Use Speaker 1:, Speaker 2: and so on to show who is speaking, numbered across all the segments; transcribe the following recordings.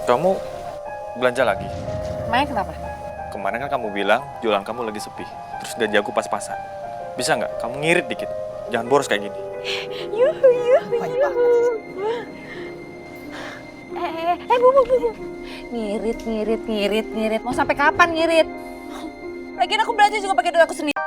Speaker 1: Kamu belanja lagi?
Speaker 2: Emangnya kenapa?
Speaker 1: Kemarin kan kamu bilang jualan kamu lagi sepi. Terus gaji aku pas-pasan. Bisa nggak kamu ngirit dikit? Jangan boros kayak gini.
Speaker 2: Yuhu. Bu. Ngirit. Mau sampai kapan ngirit? Lagian aku belanja juga pakai duit aku sendiri.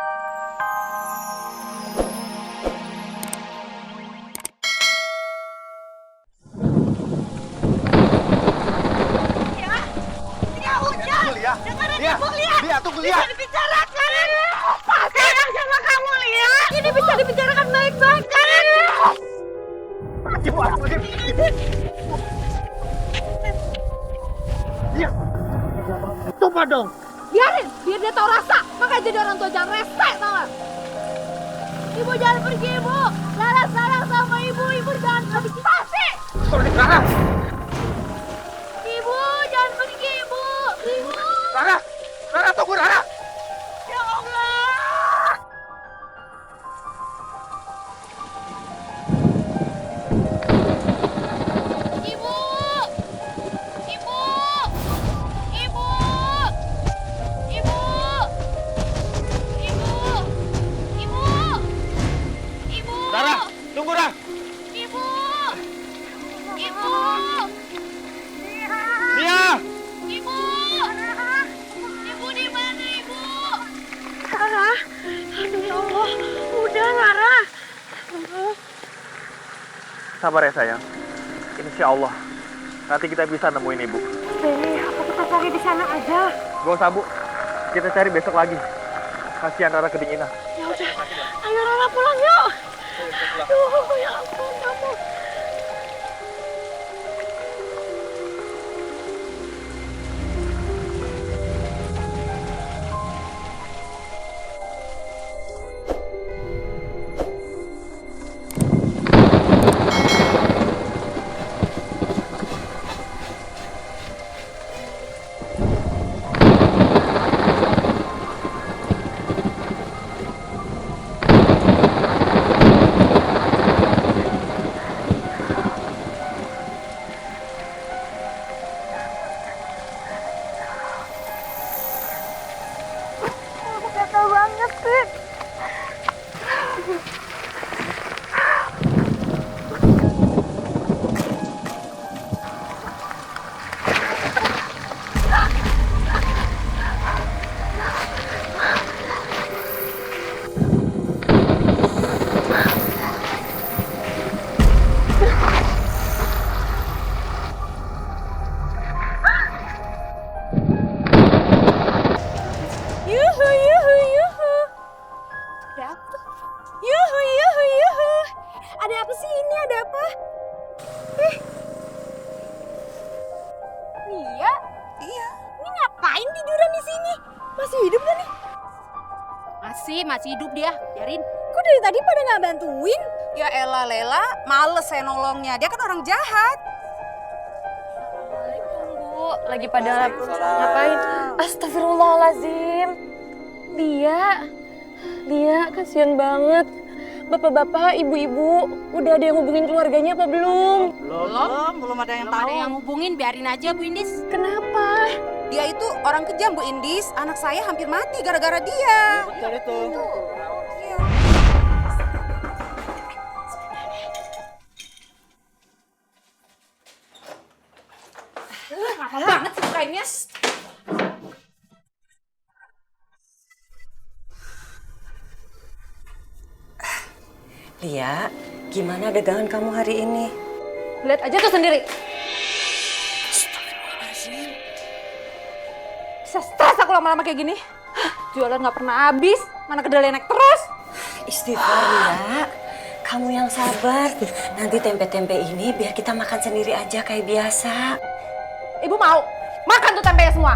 Speaker 3: Lia, tunggu Lia.
Speaker 2: Bisa dibicarakan. Sayang sama kamu, Lia. Ini bisa dibicarakan baik-baik.
Speaker 3: Lia. Coba dong.
Speaker 2: Biarin, biar dia tahu rasa. Makanya jadi orang tua jangan rese, tau gak? Ibu jangan pergi, Ibu. Lara sayang sama Ibu. Ibu jangan pergi. Pasti.
Speaker 3: Rara.
Speaker 2: Ibu jangan pergi, Ibu. Ibu.
Speaker 3: Rara tunggu Rara.
Speaker 2: Ya Allah. Ibu.
Speaker 3: Rara, tunggu Rara.
Speaker 2: Ibu.
Speaker 3: Lia.
Speaker 2: Ibu di mana, Ibu? Lara. Aduh ya Allah. Udah, Lara.
Speaker 1: Sabar ya sayang. Insya Allah. Nanti kita bisa nemuin ibu.
Speaker 2: Apa kita cari di sana aja?
Speaker 1: Gak usah bu. Kita cari besok lagi. Kasihan Rara kedinginan.
Speaker 2: Ya udah. Ayo Lara pulang yuk. Aduh, ya ampun kamu. Gatel banget sih. Yuhu. Ada apa tuh? Yuhu. Ada apa sih ini? Ada apa? Lia? Iya. Ini ngapain tiduran di sini? Masih hidup gak nih?
Speaker 4: Masih hidup dia, biarin.
Speaker 2: Kok dari tadi pada nggak bantuin?
Speaker 4: Ya elah Lela, males saya nolongnya. Dia kan orang jahat.
Speaker 5: Assalamualaikum Bu, lagi pada ngapain? Astagfirullahaladzim. Lia, kasihan banget. Bapak-bapak, ibu-ibu, udah ada yang hubungin keluarganya apa belum?
Speaker 4: Belum ada yang tahu. Ada yang hubungin, biarin aja Bu Indis.
Speaker 5: Kenapa?
Speaker 4: Dia itu orang kejam Bu Indis. Anak saya hampir mati gara-gara dia.
Speaker 3: Betul itu.
Speaker 4: Iya.
Speaker 2: Mahal banget sih kainnya.
Speaker 6: Lia, gimana dagangan kamu hari ini?
Speaker 5: Lihat aja tuh sendiri.
Speaker 2: Bisa stres aku lama-lama kayak gini. Jualan nggak pernah habis, mana kedelai naik terus.
Speaker 6: Istighfar Lia, kamu yang sabar. Nanti tempe-tempe ini biar kita makan sendiri aja kayak biasa.
Speaker 2: Ibu mau makan tuh tempenya semua.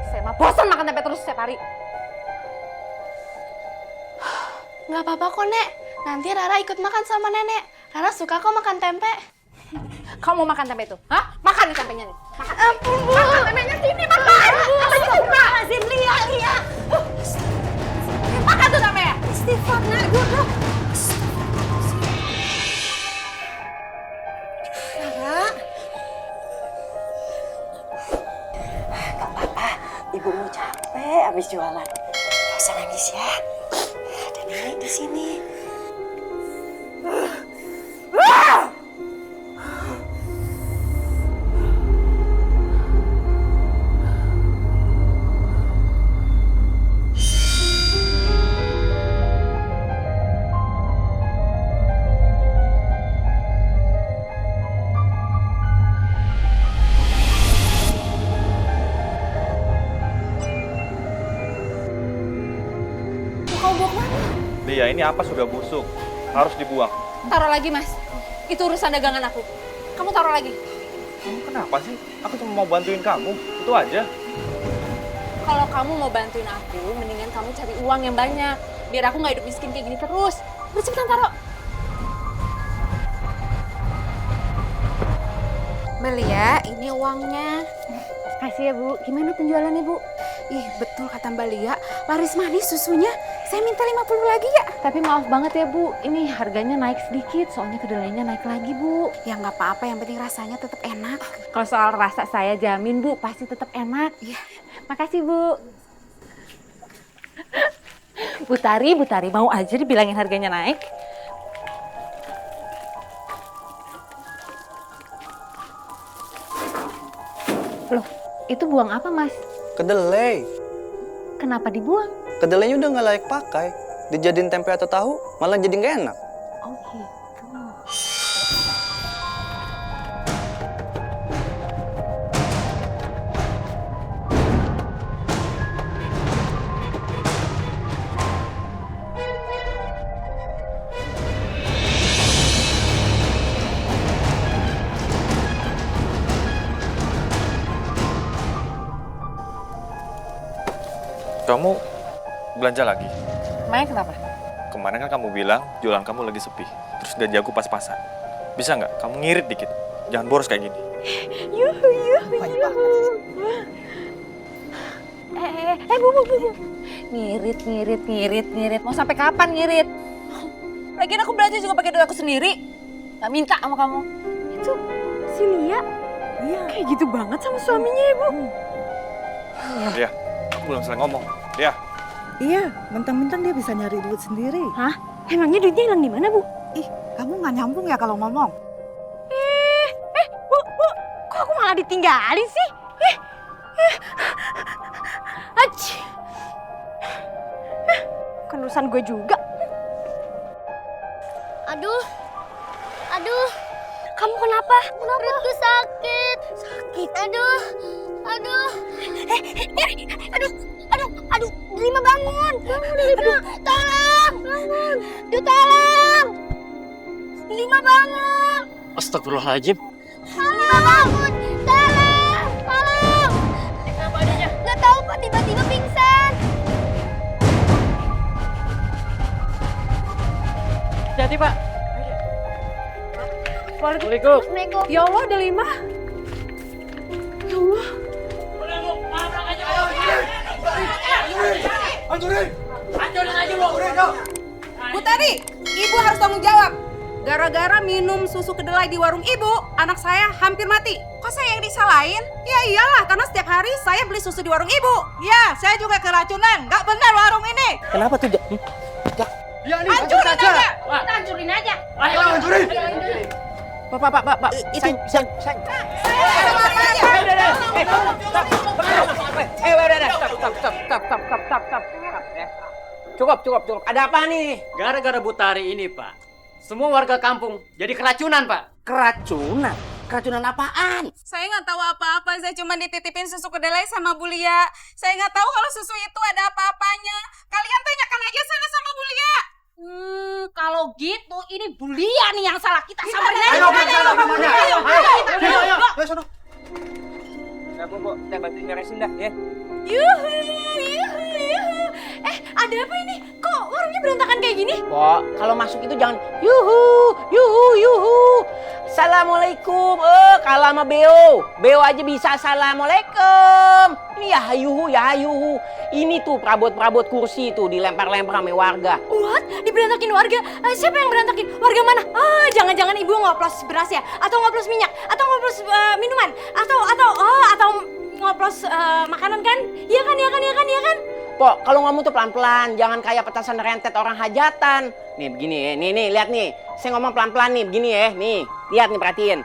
Speaker 2: Saya mah bosan makan tempe terus setiap hari.
Speaker 5: Nggak apa-apa kok, Nek. Nanti Rara ikut makan sama Nenek. Rara suka kok makan tempe.
Speaker 2: Kamu mau makan tempe itu? Hah? Makan nih tempenya nih. Makan.
Speaker 5: Ampun, Bu.
Speaker 2: Makan tempenya sini, makan. Katanya suka.
Speaker 5: Azim, Lia.
Speaker 2: Makan tuh tempenya.
Speaker 5: Istighfar, Nak. Duduk. Rara.
Speaker 6: Ibu mau capek habis jualan. Gak usah nangis ya. Ada Nenek di sini.
Speaker 1: Lia, ini apa sudah busuk. Harus dibuang.
Speaker 2: Taruh lagi, Mas. Itu urusan dagangan aku. Kamu taruh lagi.
Speaker 1: Kamu kenapa sih? Aku cuma mau bantuin kamu. Itu aja.
Speaker 2: Kalau kamu mau bantuin aku, mendingan kamu cari uang yang banyak. Biar aku nggak hidup miskin kayak gini terus. Udah cepetan taruh.
Speaker 4: Belia, ini uangnya.
Speaker 2: Kasih ya, Bu. Gimana penjualannya, Bu?
Speaker 4: Ih, betul kata Mbak Lia, laris manis susunya. Saya minta 50 lagi ya.
Speaker 2: Tapi maaf banget ya, Bu. Ini harganya naik sedikit, soalnya kedelainya naik lagi, Bu.
Speaker 4: Ya nggak apa-apa, yang penting rasanya tetap enak.
Speaker 2: Kalau soal rasa saya jamin, Bu, pasti tetap enak.
Speaker 4: Iya.
Speaker 2: Makasih, Bu. Bu Tari, mau aja dibilangin harganya naik. Loh, itu buang apa, Mas?
Speaker 7: Kedelai.
Speaker 2: Kenapa dibuang?
Speaker 7: Kedelainya udah nggak layak pakai. Dijadiin tempe atau tahu, malah jadi nggak enak.
Speaker 2: Oh gitu.
Speaker 1: Kamu belanja lagi?
Speaker 2: Emangnya kenapa?
Speaker 1: Kemarin kan kamu bilang jualan kamu lagi sepi. Terus gaji aku pas-pasan. Bisa nggak? Kamu ngirit dikit. Jangan boros kayak gini.
Speaker 2: Yuhu. Bu. Ngirit. Mau sampai kapan ngirit? Lagian aku belanja juga pakai duit aku sendiri. Gak minta sama kamu. Itu si Lia. Iya. Kayak gitu banget sama suaminya, Ibu.
Speaker 1: Lia, aku belum selesai ngomong. Lia.
Speaker 8: Iya, mentang-mentang dia bisa nyari duit sendiri.
Speaker 5: Hah? Emangnya duitnya hilang di mana, Bu?
Speaker 8: Ih, kamu nggak nyambung ya kalau ngomong?
Speaker 5: Bu, kok aku malah ditinggalin sih? Aci. Kan urusan gue juga.
Speaker 9: Aduh.
Speaker 5: Kamu kenapa?
Speaker 9: Perutku sakit. Aduh. Aduh. Lima bangun. Aduh, tolong. Tolong. Lima bangun.
Speaker 3: Astagfirullahaladzim.
Speaker 9: Lima bangun. Tolong.
Speaker 3: Kenapa adanya?
Speaker 9: Gak tahu kok tiba-tiba pingsan.
Speaker 3: Hati-hati, Pak.
Speaker 9: Assalamualaikum.
Speaker 5: Ya Allah, ada 5. Ya Allah.
Speaker 3: Hancurin aja lu.
Speaker 4: Bu Tari, Ibu harus tanggung jawab. Gara-gara minum susu kedelai di warung Ibu, anak saya hampir mati. Kok saya yang disalahin? Ya iyalah, karena setiap hari saya beli susu di warung Ibu. Ya, saya juga keracunan. Nggak benar warung ini.
Speaker 3: Kenapa tuh, Jak?
Speaker 4: Hancurin aja.
Speaker 9: Kita hancurin aja.
Speaker 3: Ayo, hancurin.
Speaker 4: Pak.
Speaker 3: Itu, Sang.
Speaker 10: Stop. Cukup. Ada apa nih? Gara-gara Bu Tari ini, Pak. Semua warga kampung jadi keracunan, Pak.
Speaker 3: Keracunan? Keracunan apaan?
Speaker 4: Saya nggak tahu apa-apa. Saya cuma dititipin susu kedelai sama Bu Lia. Saya nggak tahu kalau susu itu ada apa-apanya. Kalian tanyakan aja sana sama Bu Lia.
Speaker 9: Kalau gitu ini Bu Lia nih yang salah. Kita samperin aja.
Speaker 3: Ayo, sono.
Speaker 10: Nah, Bu, kita bantuin beresin dah, ya.
Speaker 5: Yuhu. Ada apa ini? Kok warungnya berantakan kayak gini?
Speaker 10: Kok kalau masuk itu jangan yuhu. Assalamualaikum. Kalau sama Beo aja bisa assalamualaikum. Ini ya hayuhu. Ini tuh perabot kursi tuh dilempar-lempar sama warga.
Speaker 5: What? Diberantakin warga? Siapa yang berantakin? Warga mana? Jangan-jangan ibu ngoplos beras ya? Atau ngoplos minyak? Atau ngoplos minuman? Atau ngoplos makanan makanan kan? Iya kan, iya kan, iya kan, iya kan?
Speaker 10: Pok, kalau ngomong tuh pelan-pelan, jangan kayak petasan rentet orang hajatan. Nih begini ya, nih lihat nih. Saya ngomong pelan-pelan nih, begini ya. Nih, lihat nih perhatiin.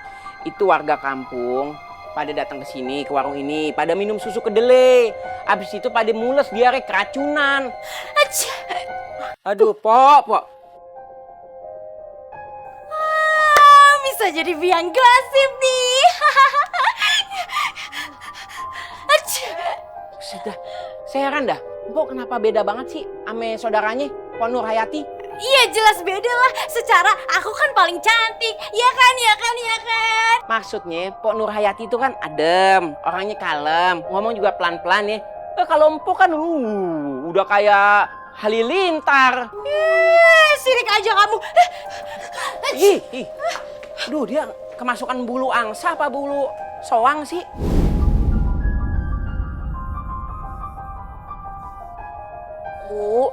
Speaker 10: Itu warga kampung pada datang ke sini, ke warung ini, pada minum susu kedelai. Abis itu pada mules diare keracunan. Aduh, Pok.
Speaker 5: Bisa jadi biang gosip nih.
Speaker 10: Sudah, saya heran dah. Pok kenapa beda banget sih ame saudaranya, Pok Nur Hayati?
Speaker 5: Iya jelas beda lah. Secara aku kan paling cantik. Iya kan, iya kan, iya kan.
Speaker 10: Maksudnya Pok Nur Hayati itu kan adem, orangnya kalem, ngomong juga pelan-pelan ya. Kalau Empok kan udah kayak halilintar.
Speaker 5: Sirik aja kamu.
Speaker 10: Ih. Duh, dia kemasukan bulu angsa apa bulu soang sih?
Speaker 5: Bu,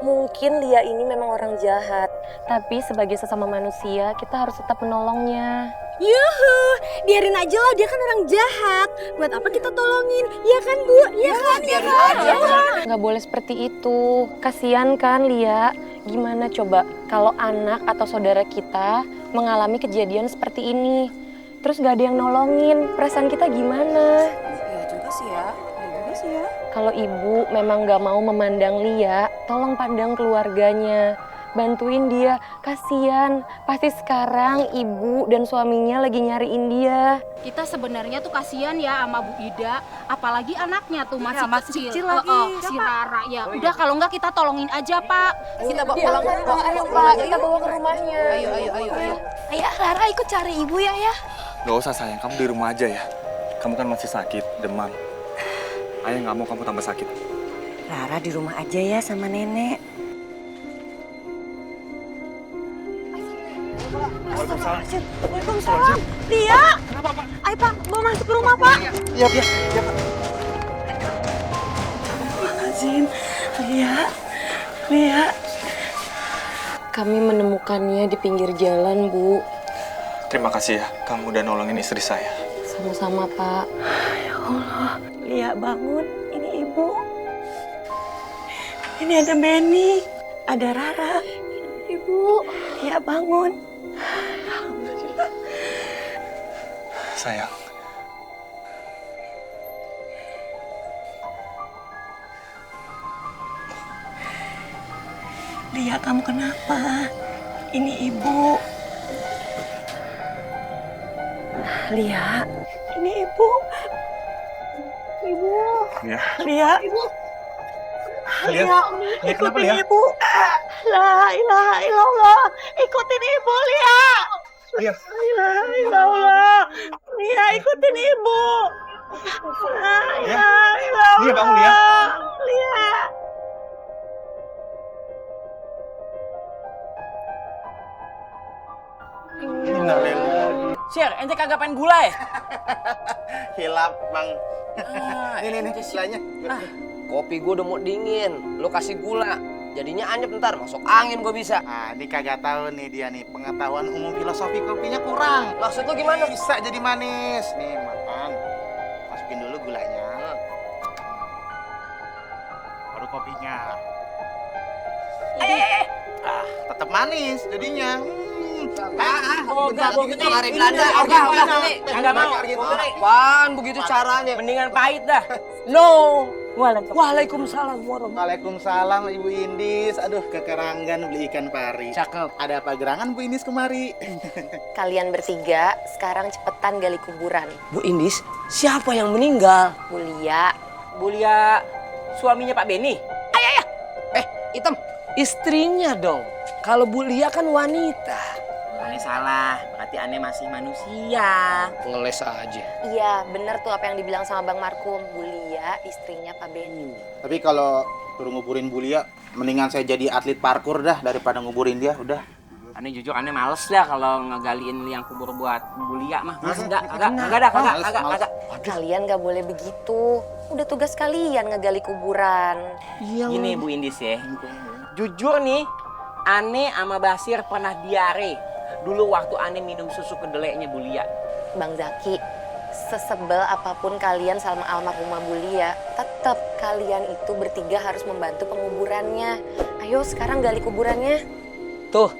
Speaker 5: mungkin Lia ini memang orang jahat. Tapi sebagai sesama manusia, kita harus tetap menolongnya. Yuhu, biarin aja lah, dia kan orang jahat. Buat apa kita tolongin? Iya kan, Bu? Iya kan? Biarin aja. Nggak boleh seperti itu. Kasian kan, Lia? Gimana coba kalau anak atau saudara kita mengalami kejadian seperti ini? Terus nggak ada yang nolongin, perasaan kita gimana?
Speaker 4: Iya juga sih ya.
Speaker 5: Kalau ibu memang nggak mau memandang Lia, tolong pandang keluarganya. Bantuin dia, kasihan. Pasti sekarang ibu dan suaminya lagi nyariin dia.
Speaker 9: Kita sebenarnya tuh kasihan ya sama Bu Ida, apalagi anaknya tuh masih kecil
Speaker 4: lagi.
Speaker 9: si Rara ya. Udah kalau enggak kita tolongin aja, Pak.
Speaker 4: Kita bawa pulang.
Speaker 5: Ayo Pak, kita bawa ke rumahnya.
Speaker 4: Ayo.
Speaker 5: Ayo Rara ikut cari ibu ya.
Speaker 1: Gak usah sayang, kamu di rumah aja ya. Kamu kan masih sakit, demam. Ayah nggak mau kamu tambah sakit.
Speaker 6: Rara di rumah aja ya sama nenek.
Speaker 5: Waalaikumsalam. Lia. Kenapa, Pak? Ayo Pak, mau masuk ke rumah Pak.
Speaker 1: Iya Pak.
Speaker 6: Azim, Lia.
Speaker 5: Kami menemukannya di pinggir jalan, Bu.
Speaker 1: Terima kasih ya, kamu udah nolongin istri saya.
Speaker 5: Sama-sama, Pak.
Speaker 6: Ya Allah, Lia bangun. Ini ibu. Ini ada Benny, ada Rara.
Speaker 5: Ibu.
Speaker 6: Lia bangun.
Speaker 1: Sayang,
Speaker 6: Lia, kamu kenapa? Ini ibu. Lia, ini ibu.
Speaker 1: ya.
Speaker 6: Lia.
Speaker 1: Lia, kenapa Lia?
Speaker 6: Ibu. La ilaha illallah. Ikutin ibu, Lia.
Speaker 1: Lia.
Speaker 6: La ilaha illallah. Lia, ikutin ibu. La ilaha illallah.
Speaker 1: Lia, bangun, Lia.
Speaker 6: Lia.
Speaker 10: Sir, ente kagak pengen gula ya?
Speaker 3: Hilap, Bang.
Speaker 10: Ini
Speaker 3: gulanya.
Speaker 11: Kopi gue udah mau dingin, lo kasih gula. Jadinya anyep ntar, masuk angin gue bisa.
Speaker 3: Ah, ini kagak tahu nih dia nih, pengetahuan umum filosofi kopinya kurang.
Speaker 11: Maksud lo gimana?
Speaker 3: Bisa jadi manis. Nih, makan. Masukin dulu gulanya. Baru kopinya. Tetap manis jadinya.
Speaker 11: Mari Belanda.
Speaker 10: Enggak mau.
Speaker 11: Apaan begitu caranya?
Speaker 10: Mendingan pahit dah. No.
Speaker 11: Waalaikumsalam warahmatullahi.
Speaker 3: Waalaikumsalam Ibu Indis. Aduh, kekerangan beli ikan pari.
Speaker 10: Cakep.
Speaker 3: Ada apa gerangan Bu Indis kemari?
Speaker 5: Kalian bertiga sekarang cepetan gali kuburan.
Speaker 11: Bu Indis, siapa yang meninggal?
Speaker 5: Bu Lia.
Speaker 10: Bulia suaminya Pak Benny.
Speaker 11: Hitam. Istrinya dong. Kalau Bu Lia kan wanita.
Speaker 10: Aneh salah, berarti aneh masih manusia.
Speaker 11: Ngeles aja.
Speaker 5: Iya, bener tuh apa yang dibilang sama Bang Markum. Bu Lia, istrinya Pak Benny.
Speaker 3: Tapi kalau suruh nguburin Bu Lia, mendingan saya jadi atlet parkur dah daripada nguburin dia, udah.
Speaker 10: Aneh jujur aneh males dah kalau ngegaliin liang kubur buat Bulia mah. Males kagak.
Speaker 5: Kalian gak boleh begitu. Udah tugas kalian ngegali kuburan.
Speaker 10: Gini Bu Indis ya. Jujur nih, aneh sama Basir pernah diare. Dulu waktu aneh minum susu kedelainya Bulia.
Speaker 5: Bang Zaki, sesebel apapun kalian sama almarhumah Bu Lia, tetap kalian itu bertiga harus membantu penguburannya. Ayo sekarang gali kuburannya.
Speaker 11: Tuh,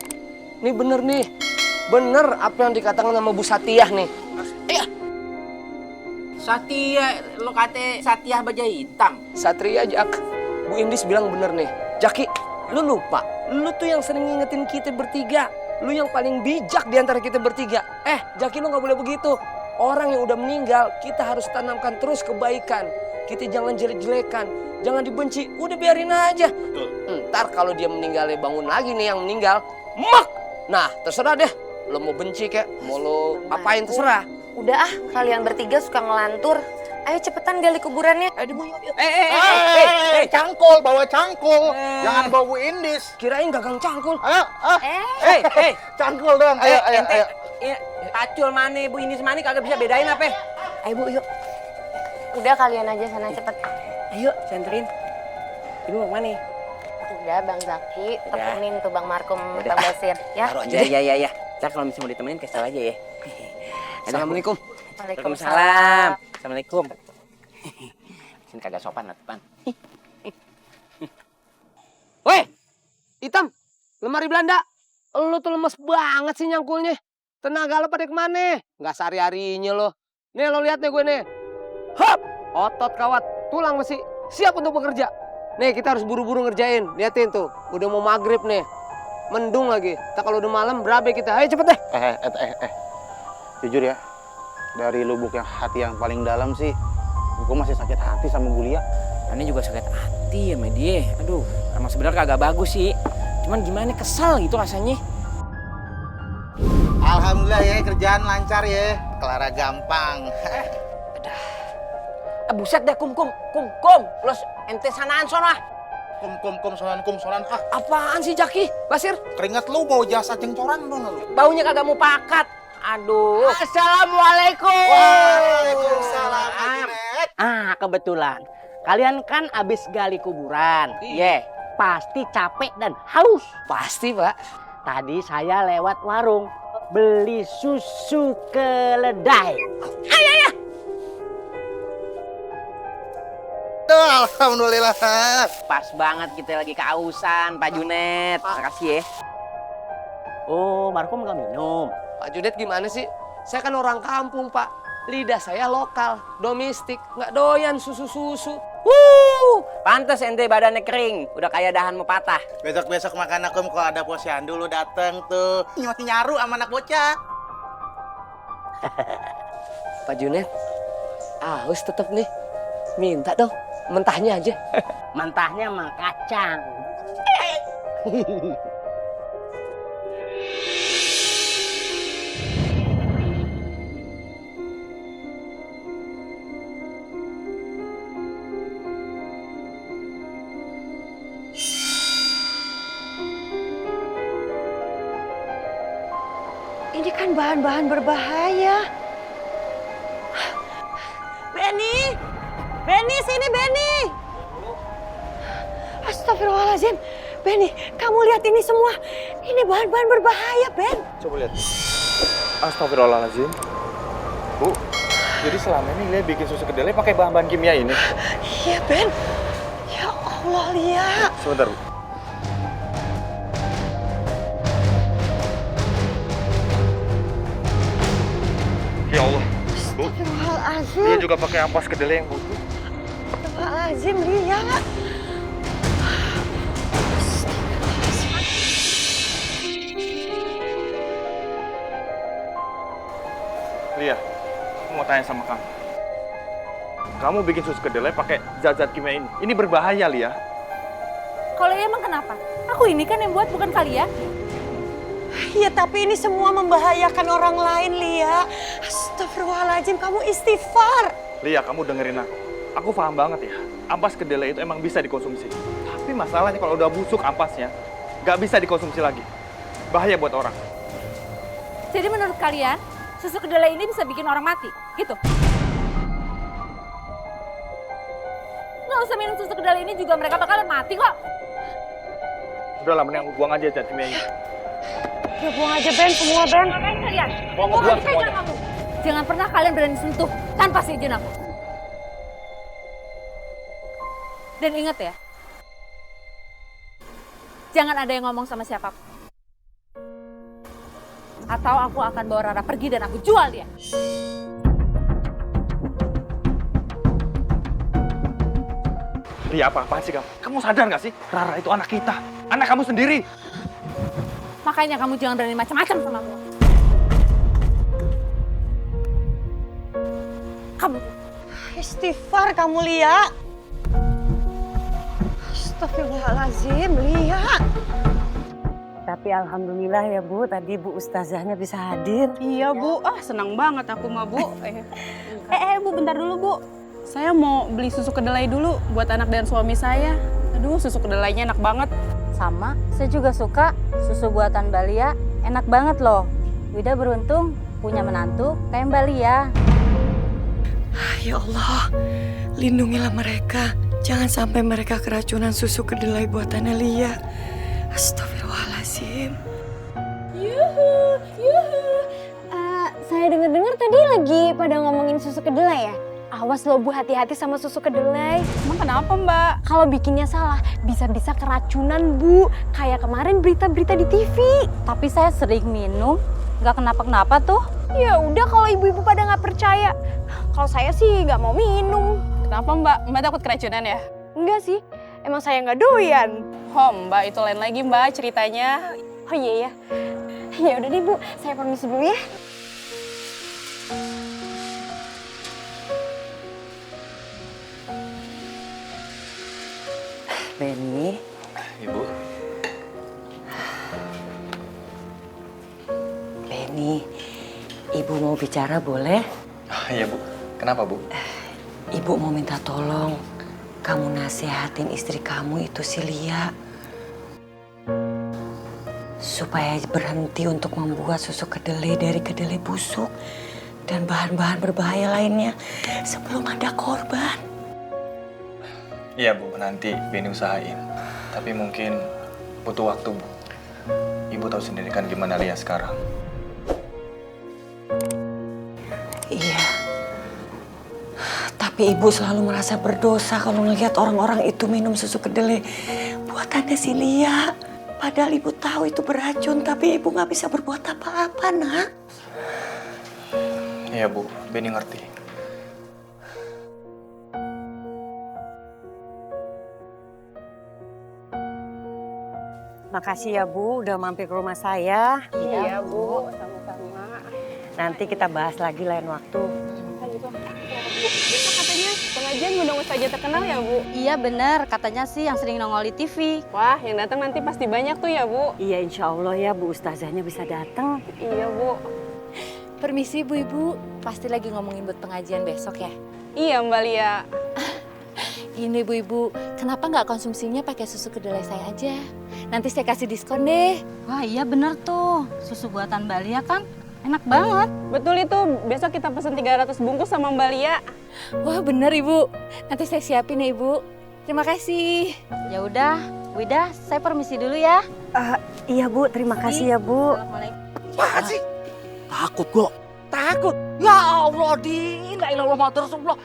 Speaker 11: nih bener nih. Bener apa yang dikatakan sama Bu Satiyah nih. Iya.
Speaker 10: Satya, lo kata Satya baja hitam.
Speaker 11: Satria, Jak. Bu Indis bilang bener nih. Jaki, lu lupa. Lu tuh yang sering ngingetin kita bertiga. Lu yang paling bijak di antara kita bertiga. Jaki, lu gak boleh begitu. Orang yang udah meninggal, kita harus tanamkan terus kebaikan. Kita jangan jelek-jelekan, jangan dibenci. Udah biarin aja. Ntar kalau dia meninggalnya bangun lagi nih yang meninggal, mak. Nah, terserah deh. Lo mau benci kek, mau lo apain terserah.
Speaker 5: Udah kalian bertiga suka ngelantur. Ayo cepetan gali kuburannya.
Speaker 11: Ayo, yuk.
Speaker 3: Cangkul, bawa cangkul. Jangan bawa Bu Indis.
Speaker 11: Kirain gagang cangkul.
Speaker 3: Ayo, cangkul dong. Ayo.
Speaker 10: Pacul mana Bu Indis mana kagak bisa bedain apa?
Speaker 5: Ayo Bu, yuk. Udah kalian aja sana cepet.
Speaker 10: Ayo, senterin. Ibu mau kemana?
Speaker 5: Udah Bang Zaki, temenin tuh Bang Markum, Bang Basir. Ya?
Speaker 10: Taruh aja. Iya. Ntar kalau misalnya mau ditemenin kasih tau aja ya.
Speaker 11: Assalamualaikum.
Speaker 10: Waalaikumsalam. Assalamualaikum. Sini kagak sopan lah, Pan.
Speaker 11: Woi, Hitam, lemari Belanda. Lu tuh lemes banget sih nyangkulnya. Tenaga lo pada kemana? Nggak sehari-harinya lo. Nih lo lihat nih gue nih. Hop, otot kawat, tulang masih siap untuk bekerja. Nih kita harus buru-buru ngerjain. Liatin tuh, udah mau maghrib nih. Mendung lagi. Tak kalau udah malam berabe kita. Ayo cepet deh.
Speaker 3: Jujur ya, dari lubuk yang hati yang paling dalam sih, gue masih sakit hati sama Bu Lia.
Speaker 10: Aneh juga sakit hati sama dia. Aduh, emang sebenarnya kagak bagus sih. Cuman gimana kesel gitu rasanya.
Speaker 3: Alhamdulillah ya, kerjaan lancar ya. Clara gampang.
Speaker 10: Buset dah, kum. Lo ente sanaan sono ah.
Speaker 3: Kum sonan.
Speaker 10: Apaan sih Jaki? Basir?
Speaker 3: Keringat lu bau jasa cencoran dong lu.
Speaker 10: Baunya kagak mau pakat. Aduh. Assalamualaikum.
Speaker 3: Waalaikumsalam.
Speaker 10: Kebetulan. Kalian kan abis gali kuburan. Pasti capek dan haus.
Speaker 11: Pasti, Pak.
Speaker 10: Tadi saya lewat warung. Beli susu keledai. Ayo.
Speaker 3: Alhamdulillah.
Speaker 10: Pas banget kita lagi kehausan, Pak Junet. Makasih ya. Oh, Markom nggak minum.
Speaker 11: Pak Junet gimana sih? Saya kan orang kampung, Pak. Lidah saya lokal, domestik, nggak doyan susu-susu.
Speaker 10: Pantes ente badannya kering, udah kayak dahan mau patah.
Speaker 3: Besok makan aku kalau ada posyandu lu dateng tuh. Masih nyaru sama anak bocah.
Speaker 11: Pak Junet, haus tetep nih. Minta dong, mentahnya aja.
Speaker 10: Mentahnya mah kacang.
Speaker 6: Ini kan bahan-bahan berbahaya. Benny, sini Benny. Astagfirullahaladzim. Benny, kamu lihat ini semua. Ini bahan-bahan berbahaya, Ben.
Speaker 1: Coba lihat. Astagfirullahaladzim. Bu, jadi selama ini Lia bikin susu kedelai pakai bahan-bahan kimia ini?
Speaker 6: Iya, Ben. Ya Allah, Lia.
Speaker 1: Sebentar, Bu. Ya Allah, Bu.
Speaker 6: Astagfirullahaladzim.
Speaker 1: Dia juga pakai ampas kedelai yang butut.
Speaker 6: Astagfirullahaladzim, Lia.
Speaker 1: Lia, aku mau tanya sama kamu. Kamu bikin susu kedelai pakai zat-zat kimia ini. Ini berbahaya, Lia.
Speaker 2: Kalau iya emang kenapa? Aku ini kan yang buat, bukan kalian.
Speaker 6: Iya, tapi ini semua membahayakan orang lain, Lia. Astagfirullahaladzim, kamu istighfar.
Speaker 1: Lia, kamu dengerin aku. Aku paham banget ya. Ampas kedelai itu emang bisa dikonsumsi. Tapi masalahnya kalau udah busuk ampasnya, nggak bisa dikonsumsi lagi. Bahaya buat orang.
Speaker 2: Jadi menurut kalian, susu kedelai ini bisa bikin orang mati, gitu? Nggak usah minum susu kedelai ini juga mereka bakalan mati kok.
Speaker 1: Udahlah, mending aku buang aja zat kimia ini.
Speaker 6: Ya buang aja, Ben, semua, Ben.
Speaker 2: Ngapain kalian?
Speaker 1: Buang
Speaker 2: aja
Speaker 1: semuanya.
Speaker 2: kamu. Jangan pernah kalian berani sentuh tanpa seizin aku. Dan ingat ya, jangan ada yang ngomong sama siapapun. Atau aku akan bawa Rara pergi dan aku jual dia.
Speaker 1: Lia, apa-apaan sih kamu? Kamu sadar gak sih? Rara itu anak kita. Anak kamu sendiri.
Speaker 2: Makanya kamu jangan berani macam-macam sama aku. Kamu.
Speaker 6: Istighfar kamu, Lia. Astagfirullahaladzim, Lia. Tapi alhamdulillah ya Bu, tadi Bu Ustazahnya bisa hadir.
Speaker 4: Iya Bu, senang banget aku mah Bu. Bu bentar dulu Bu. Saya mau beli susu kedelai dulu buat anak dan suami saya. Aduh, susu kedelainya enak banget.
Speaker 9: Sama, saya juga suka susu buatan Mbak Lia. Enak banget loh. Wida beruntung punya menantu kayak Mbak Lia.
Speaker 6: Ya Allah, lindungilah mereka. Jangan sampai mereka keracunan susu kedelai buatannya Lia. Astagfirullahaladzim.
Speaker 5: Yuhu. Saya dengar tadi lagi pada ngomongin susu kedelai ya? Awas loh Bu, hati-hati sama susu kedelai.
Speaker 4: Emang kenapa Mbak?
Speaker 5: Kalau bikinnya salah, bisa-bisa keracunan Bu. Kayak kemarin berita-berita di TV.
Speaker 9: Tapi saya sering minum, nggak kenapa-kenapa tuh.
Speaker 5: Ya udah kalau ibu-ibu pada nggak percaya. Kalau saya sih nggak mau minum.
Speaker 4: Kenapa Mbak? Mbak takut keracunan ya?
Speaker 5: Enggak sih, emang saya nggak doyan.
Speaker 4: Oh Mbak, itu lain lagi Mbak ceritanya.
Speaker 5: Oh iya ya. Ya udah deh Bu, saya permisi dulu ya.
Speaker 6: Benny.
Speaker 7: Ibu.
Speaker 6: Benny, Ibu mau bicara boleh?
Speaker 7: Iya Bu, kenapa Bu?
Speaker 6: Ibu mau minta tolong, kamu nasihatin istri kamu itu si Lia. Supaya berhenti untuk membuat susu kedelai dari kedelai busuk dan bahan-bahan berbahaya lainnya sebelum ada korban.
Speaker 7: Iya Bu, nanti Benny usahain. Tapi mungkin butuh waktu Bu. Ibu tahu sendiri kan gimana Lia sekarang.
Speaker 6: Iya. Tapi ibu selalu merasa berdosa kalau ngelihat orang-orang itu minum susu kedelai buatannya si Lia. Padahal ibu tahu itu beracun, tapi ibu nggak bisa berbuat apa-apa, Nak.
Speaker 7: Iya Bu, Benny ngerti.
Speaker 6: Makasih ya Bu, udah mampir ke rumah saya.
Speaker 4: Iya Bu, sama-sama.
Speaker 6: Nanti kita bahas lagi lain waktu.
Speaker 4: Besok katanya pengajian ngundang ustazah terkenal ya Bu?
Speaker 9: Iya bener, katanya sih yang sering nongol di TV.
Speaker 4: Wah, yang datang nanti pasti banyak tuh ya Bu?
Speaker 6: Iya, insya Allah ya Bu Ustazahnya bisa datang.
Speaker 4: Iya Bu.
Speaker 2: Permisi Bu Ibu, pasti lagi ngomongin buat pengajian besok ya?
Speaker 4: Iya Mbak Lia.
Speaker 2: Ini Bu Ibu, kenapa nggak konsumsinya pakai susu kedelai saya aja? Nanti saya kasih diskon deh.
Speaker 9: Wah iya bener tuh, susu buatan Mbak Lia kan enak banget.
Speaker 4: Betul itu, besok kita pesen 300 bungkus sama Mbak Lia.
Speaker 2: Wah bener Ibu, nanti saya siapin ya Ibu. Terima kasih.
Speaker 9: Ya udah, Wida, saya permisi dulu ya.
Speaker 6: Iya Bu, terima kasih ya Bu.
Speaker 11: Apaan sih? Takut kok. Takut? Ya Allah, Din. La ilaha illallah Rasulullah.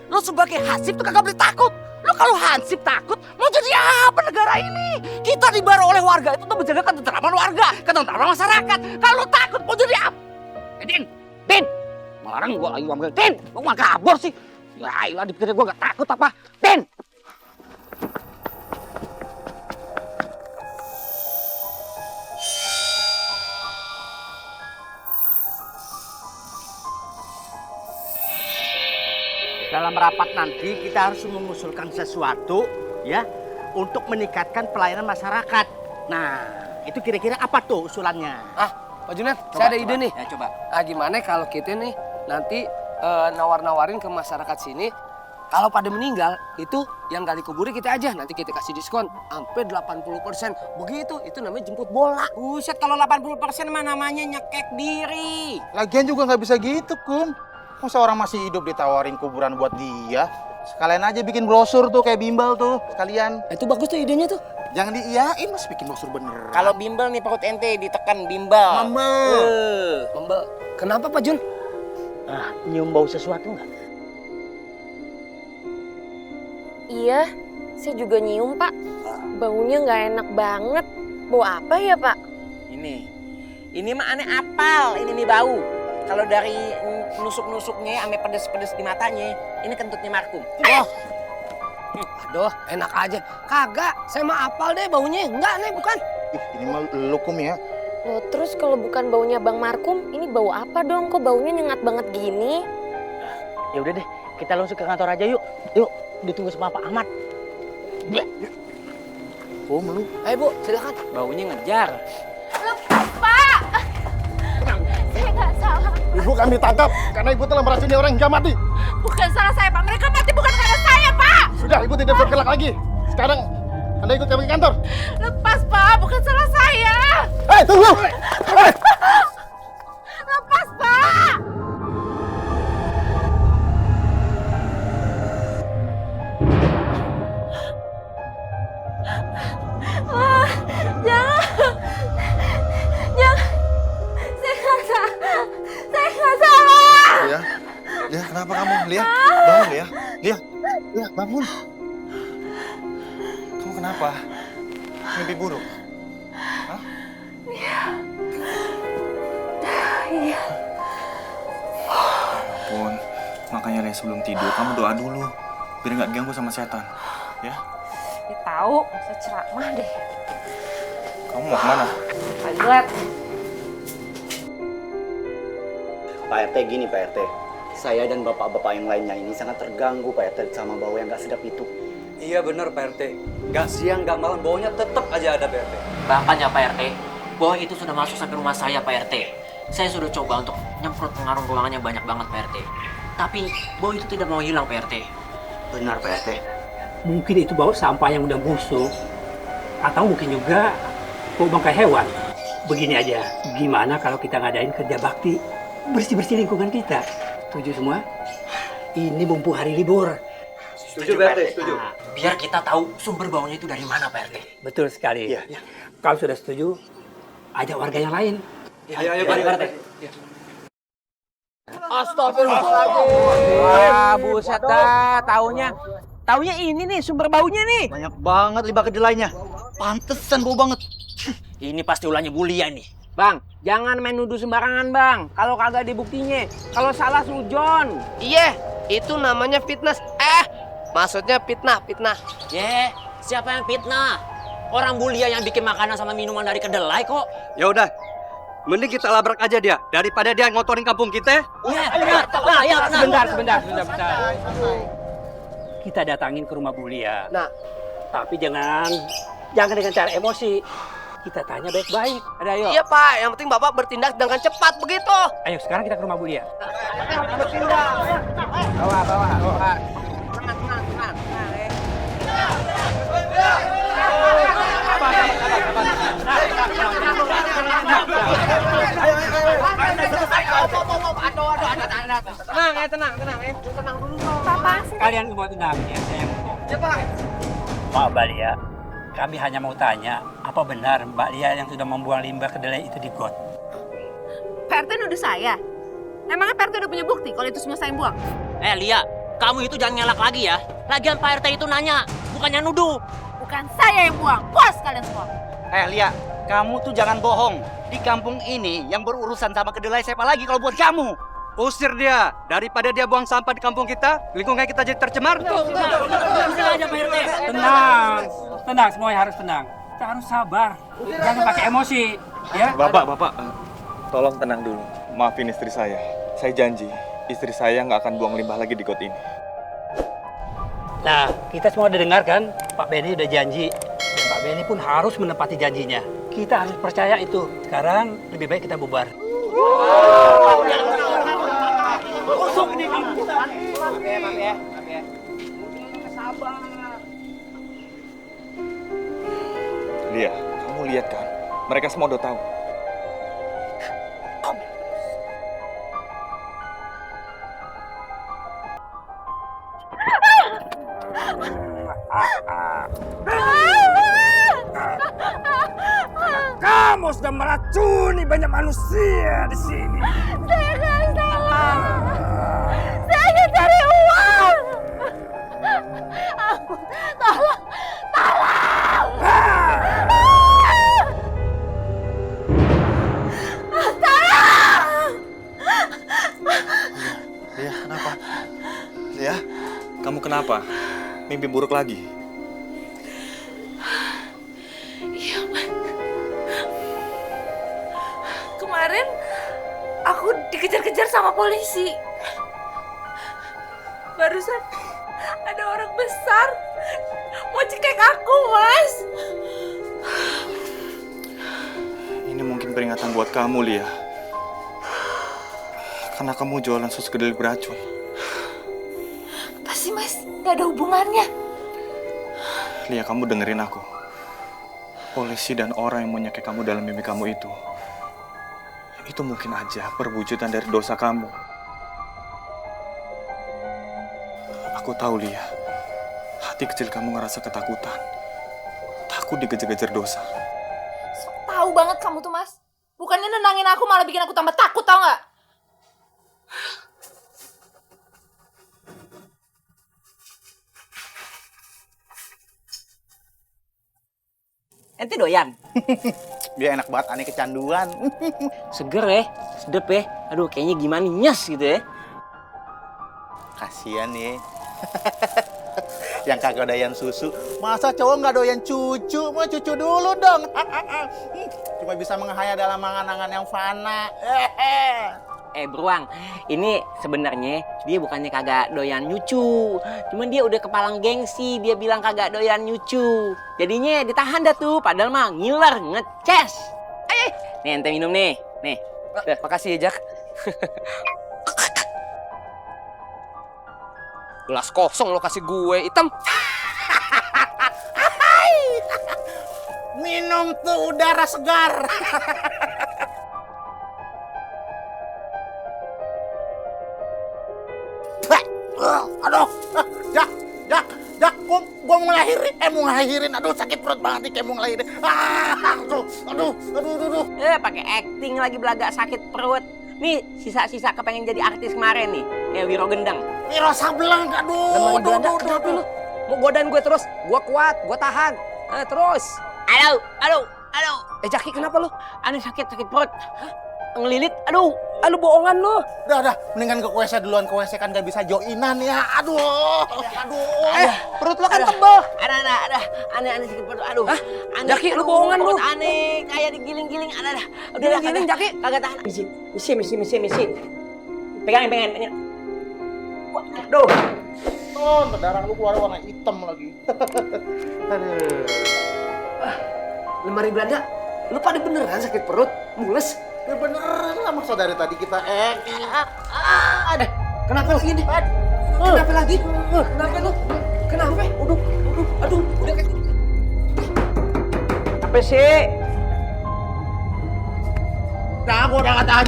Speaker 11: Lo sebagai hansip tuh kagak boleh takut. Lo kalau hansip takut, mau jadi apa negara ini? Kita dibawa oleh warga itu tuh menjaga ketentraman warga, ketentraman masyarakat. Kalau lo takut, mau jadi apa? Din. Melarang gua lagi ngomong. Din, lo mah kabur sih. Ya ilah, dipikir gua gak takut apa. Din.
Speaker 12: Dalam rapat nanti kita harus mengusulkan sesuatu ya untuk meningkatkan pelayanan masyarakat. Nah, itu kira-kira apa tuh usulannya?
Speaker 11: Pak Junet, saya ada ide nih.
Speaker 12: Ya, coba.
Speaker 11: Gimana kalau kita nih nanti nawar-nawarin ke masyarakat sini, kalau pada meninggal itu yang gali kuburi kita aja, nanti kita kasih diskon sampai 80%. Begitu, itu namanya jemput bola.
Speaker 12: Buset, kalau 80% mah namanya nyekek diri.
Speaker 3: Lagian juga nggak bisa gitu, Kum. Masa orang masih hidup ditawarin kuburan buat dia? Sekalian aja bikin brosur tuh kayak bimbel tuh, sekalian.
Speaker 11: Itu bagus tuh idenya tuh.
Speaker 3: Jangan diiyain, Mas, bikin brosur bener.
Speaker 12: Kalau bimbel nih perut ente ditekan bimbel.
Speaker 11: Membel. Kenapa Pak Jun?
Speaker 12: Nyium bau sesuatu nggak?
Speaker 5: Iya, saya juga nyium, Pak. Baunya nggak enak banget. Bau apa ya, Pak?
Speaker 10: Ini mah aneh apal, ini nih bau. Kalau dari nusuk-nusuknya ame pedes-pedes di matanya, ini kentutnya markum.
Speaker 11: Oh. Aduh, enak aja. Kagak, saya mah apal deh baunya. Enggak nih, bukan.
Speaker 3: Ini mah lukum ya.
Speaker 5: Loh, terus kalau bukan baunya Bang Markum, ini bau apa dong? Kok baunya nyengat banget gini?
Speaker 12: Ya udah deh, kita langsung ke kantor aja yuk. Yuk, ditunggu sama Pak Ahmad.
Speaker 3: Kum, lu.
Speaker 11: Ayo Bu, silakan.
Speaker 10: Baunya ngejar.
Speaker 5: Lepas, Pak! Saya nggak salah.
Speaker 1: Ibu kami tangkap karena ibu telah meracuni orang hingga mati.
Speaker 2: Bukan salah saya, Pak. Mereka mati bukan karena saya, Pak.
Speaker 1: Sudah, ibu tidak bergerak lagi. Sekarang Anda ikut kami ke kantor.
Speaker 2: Lepas, Pak. Bukan salah saya.
Speaker 1: Hei, tunggu! Hei!
Speaker 2: Lepas, Pak. Wah, jangan. Jangan. Saya nggak salah. Saya nggak salah.
Speaker 1: Lia, Lia, kenapa kamu? Lia, bangun Lia. Lia, Lia, bangun. Kamu kenapa? Mimpi buruk? Hah?
Speaker 2: Iya.
Speaker 7: Ampun, makanya Lia sebelum tidur kamu doa dulu. Biar nggak diganggu sama setan. Ya?
Speaker 2: Dia tahu, saya ceramah deh.
Speaker 7: Kamu mau kemana?
Speaker 2: Toilet.
Speaker 13: Pak RT gini Pak RT, saya dan bapak-bapak yang lainnya ini sangat terganggu Pak RT sama bau yang gak sedap itu.
Speaker 14: Iya benar Pak RT, gak siang gak malam baunya tetap aja ada Pak RT.
Speaker 15: Bahkan ya Pak RT, bau itu sudah masuk sampai rumah saya Pak RT. Saya sudah coba untuk nyemprot pengaruh ruangannya banyak banget Pak RT. Tapi bau itu tidak mau hilang Pak RT.
Speaker 13: Benar Pak RT.
Speaker 16: Mungkin itu bau sampah yang udah busuk. Atau mungkin juga bau bangkai hewan. Begini aja, gimana kalau kita ngadain kerja bakti? Bersih-bersih lingkungan kita. Setuju semua? Ini mumpung hari libur.
Speaker 14: Setuju Pak RT, setuju.
Speaker 15: Biar kita tahu sumber baunya itu dari mana Pak RT.
Speaker 16: Betul sekali.
Speaker 15: Iya.
Speaker 16: Kalau sudah setuju, ajak warga yang lain.
Speaker 14: Ayo Pak RT.
Speaker 10: Astagfirullahaladzim. Wah, buset dah. Taunya ini nih sumber baunya nih.
Speaker 13: Banyak banget limbah kedelainya. Pantesan bau banget.
Speaker 15: Ini pasti ulahnya Bulia nih.
Speaker 10: Bang, jangan main nuduh sembarangan bang. Kalau kagak ada buktinya. Kalau salah sujon.
Speaker 11: Iya, itu namanya fitnah. Maksudnya fitnah.
Speaker 15: Siapa yang fitnah? Orang Bulia yang bikin makanan sama minuman dari kedelai kok.
Speaker 14: Ya udah, mending kita labrak aja dia daripada dia ngotorin kampung kita.
Speaker 15: Iya, benar.
Speaker 16: Sebentar. Kita datangin ke rumah Bulia.
Speaker 11: Nah,
Speaker 16: tapi jangan dengan cara emosi. Kita tanya baik-baik.
Speaker 10: Ada ayo.
Speaker 11: Iya Pak, yang penting Bapak bertindak dengan cepat begitu.
Speaker 16: Ayo sekarang kita ke rumah Bulia.
Speaker 10: Bawa. Tenang. Tenang dulu.
Speaker 16: Kalian semua tenang ya, saya ngomong. Pak Mbak Lia, kami hanya mau tanya, apa benar Mbak Lia yang sudah membuang limbah kedelai itu di got?
Speaker 2: Pak RT nuduh saya? Emangnya Pak RT udah punya bukti kalau itu semua saya yang buang?
Speaker 15: Lia, kamu itu jangan ngelak lagi ya. Lagian Pak RT itu nanya, bukannya nuduh.
Speaker 2: Bukan saya yang buang, puas kalian semua.
Speaker 13: Lia, kamu tuh jangan bohong. Di kampung ini yang berurusan sama kedelai siapa lagi kalau buat kamu?
Speaker 14: Usir dia daripada dia buang sampah di kampung kita, lingkungan kita jadi tercemar.
Speaker 16: Tenang, semuanya harus tenang. Kita harus sabar, jangan pakai emosi, ya.
Speaker 7: Bapak, tolong tenang dulu. Maafin istri saya. Saya janji, istri saya nggak akan buang limbah lagi di got ini.
Speaker 16: Nah, kita semua udah dengar kan, Pak Benny udah janji. Dan Pak Benny pun harus menepati janjinya. Kita harus percaya itu. Sekarang lebih baik kita bubar. Kosong nih kamu.
Speaker 10: Maaf ya. Sabar.
Speaker 7: Lia, kamu lihat kan? Mereka semua udah tahu.
Speaker 16: Kamu sudah meracuni banyak manusia di sini.
Speaker 2: Saya nggak salah.
Speaker 7: Kamu kenapa? Mimpi buruk lagi?
Speaker 2: Iya, Mas. Kemarin aku dikejar-kejar sama polisi. Barusan ada orang besar mau cekek aku, Mas.
Speaker 7: Ini mungkin peringatan buat kamu, Lia. Karena kamu jualan susu kedelai beracun.
Speaker 2: Apa sih, Mas? Gak ada hubungannya.
Speaker 7: Lia, kamu dengerin aku. Polisi dan orang yang mau nyekek kamu dalam mimpi kamu itu mungkin aja perwujudan dari dosa kamu. Aku tahu, Lia. Hati kecil kamu ngerasa ketakutan. Takut dikejar-kejar dosa.
Speaker 2: Tahu banget kamu tuh, Mas. Bukannya nenangin aku, malah bikin aku tambah takut, tau nggak?
Speaker 10: Ente doyan?
Speaker 3: Dia enak banget, aneh kecanduan.
Speaker 10: Seger ya, sedep ya. Aduh, kayaknya gimana nyes gitu ya.
Speaker 3: Kasian ya. Yang kagak doyan susu, masa cowok nggak doyan cucu? Mau cucu dulu dong. Cuma bisa menghayal dalam angan-angan yang fana.
Speaker 10: Beruang, ini sebenarnya dia bukannya kagak doyan nyucu, cuman dia udah kepalang gengsi, dia bilang kagak doyan nyucu. Jadinya ditahan dah tuh, padahal mah ngiler, ngeces. Nih ente minum nih, nih.
Speaker 11: Makasih ya, Jak. Gelas kosong lo kasih gue, hitam.
Speaker 3: Minum tuh udara segar. Aduh, Jak, gua mau ngelahirin, aduh sakit perut banget nih kayak mau ngelahirin. Aduh.
Speaker 10: Pakai acting lagi belaga sakit perut. Nih sisa-sisa kepengen jadi artis kemarin nih, kayak Wiro Gendang.
Speaker 3: Wiro Sableng, aduh.
Speaker 11: Mau godain gue terus, gue kuat, gue tahan. Terus.
Speaker 10: Aduh.
Speaker 11: Jaki kenapa lu?
Speaker 10: Aneh sakit perut. Ngelilit, aduh.
Speaker 11: Bohongan lu.
Speaker 3: Udah, mendingan ke WC duluan, ke WC kan gak bisa joinan ya. Aduh.
Speaker 11: Perut lo kan tebal.
Speaker 10: Ada. Aneh sakit perut, aduh.
Speaker 11: Jaki, lu bohongan lu.
Speaker 10: Aneh, kayak digiling-giling, ada.
Speaker 11: Udah giling, Jaki.
Speaker 10: Kagak tahan.
Speaker 11: Misi.
Speaker 10: Pegangin.
Speaker 3: Aduh. Darah lu keluar warna hitam lagi. Aduh.
Speaker 11: Lemari Belanda, lu pada beneran sakit perut? Mules?
Speaker 3: Ya beneran lah, masa dari tadi kita
Speaker 11: Kenapa lagi nih? Kenapa lagi? Kenapa lu? Kenapa? Aduh, udah kayak...
Speaker 10: Apa sih?
Speaker 3: Nah, gua udah gak tahan,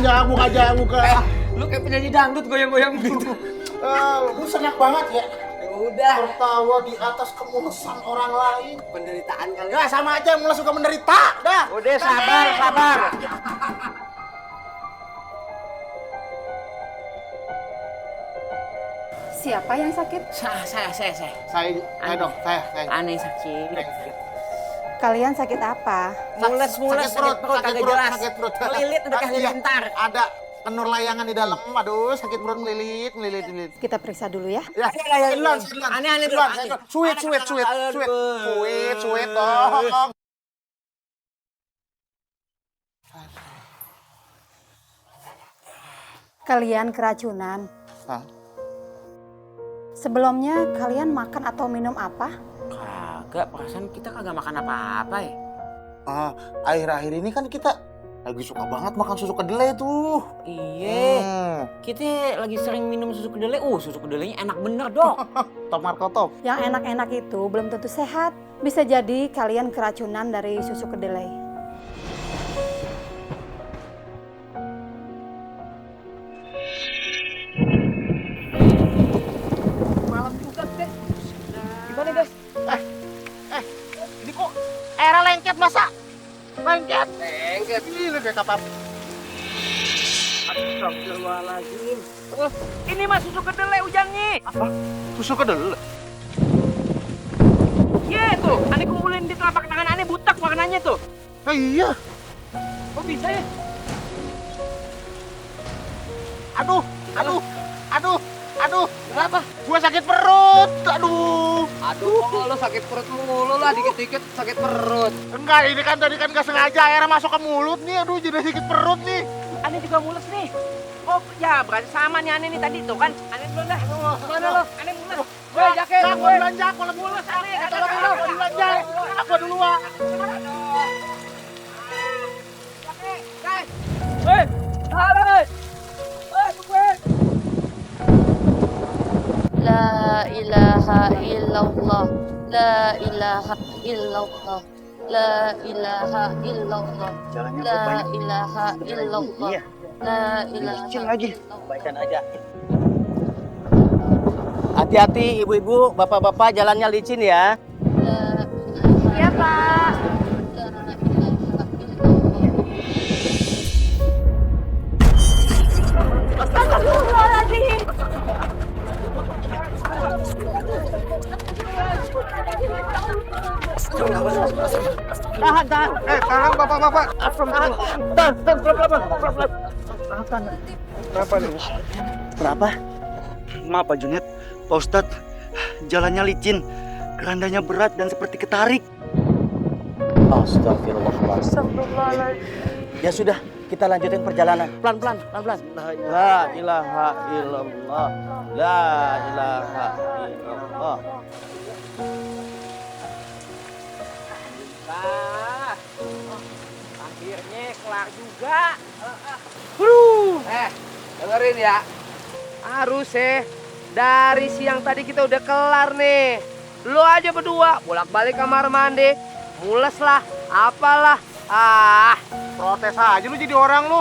Speaker 3: buka.
Speaker 11: Lu kayak penyanyi dangdut goyang-goyang gitu.
Speaker 3: Lu senang banget ya?
Speaker 11: Udah.
Speaker 3: Tertawa di atas kemulesan orang lain.
Speaker 11: Penderitaan kali.
Speaker 3: Ya sama aja, mules juga menderita. Dah.
Speaker 10: Udah sabar.
Speaker 8: Siapa yang sakit?
Speaker 10: Saya.
Speaker 3: Saya dong.
Speaker 10: Aneh sakit.
Speaker 8: Kalian sakit apa?
Speaker 10: Mules, sakit perut, kagak jelas.
Speaker 3: Sakit perut.
Speaker 10: Melilit udah kasih pintar.
Speaker 3: Ada penur layangan di dalam. Aduh, sakit perut melilit.
Speaker 8: Kita periksa dulu ya.
Speaker 3: Ya,
Speaker 10: Aneh dulu.
Speaker 3: Sweet dong.
Speaker 8: Kalian keracunan.
Speaker 3: Hah?
Speaker 8: Sebelumnya kalian makan atau minum apa?
Speaker 10: Kagak, perasaan kita kagak makan apa-apa ya.
Speaker 3: Akhir-akhir ini kan kita lagi suka banget makan susu kedelai tuh.
Speaker 10: Iya. Kita lagi sering minum susu kedelai. Susu kedelainya enak bener dong.
Speaker 3: Top markotop.
Speaker 8: Yang enak-enak itu belum tentu sehat. Bisa jadi kalian keracunan dari susu kedelai.
Speaker 3: Malam juga deh. Gimana guys? Ini kok era lengket masa? Lengket. Ini kayak kapal.
Speaker 10: Astagfirullahaladzim. Ini mah susu kedelai ujangnya.
Speaker 3: Apa? Susu kedelai?
Speaker 10: Iya tuh, aneh kumpulin di telapak tangan aneh butak warnanya tuh.
Speaker 3: Iya.
Speaker 10: Kok bisa ya?
Speaker 3: Aduh. Kenapa? Gua
Speaker 12: Gue sakit perut. Aduh.
Speaker 11: Aduh, kok lo sakit perut mulu lah, dikit-dikit sakit perut.
Speaker 12: Enggak, ini kan tadi kan gak sengaja airnya masuk ke mulut nih. Aduh, jadi sakit perut nih.
Speaker 10: Aneh juga mules nih. Oh ya, berarti sama nih Aneh nih tadi tuh kan. Aneh dulu dah.
Speaker 11: Mana lo?
Speaker 10: Aneh mules.
Speaker 11: Woi, Jaki,
Speaker 12: Aku belanja, aku mules. Aku belanja. Aku duluan.
Speaker 11: Hei, tahan, hei.
Speaker 5: La ilaha illallah. La ilaha illallah. La ilaha illallah. La ilaha illallah. La ilaha
Speaker 12: lagi. Baikkan aja. Hati-hati ibu-ibu, bapak-bapak jalannya licin ya.
Speaker 5: Iya, Pak. Astagfirullahaladzim.
Speaker 12: Tahan. Tahan bapak-bapak. Tahan, pelan-pelan. Kenapa nih?
Speaker 13: Kenapa? Maaf Pak Junet, Pak Ustadz, jalannya licin, kerandanya berat dan seperti ketarik.
Speaker 12: Astagfirullahaladzim. Ya sudah, kita lanjutin perjalanan. Pelan-pelan. La ilaha illallah. La ilaha illallah.
Speaker 10: Akhirnya kelar juga.
Speaker 11: Dengerin ya. Harus dari siang tadi kita udah kelar nih. Lu aja berdua bolak-balik kamar mandi, mules lah, apalah.
Speaker 12: Protes aja lu jadi orang lu.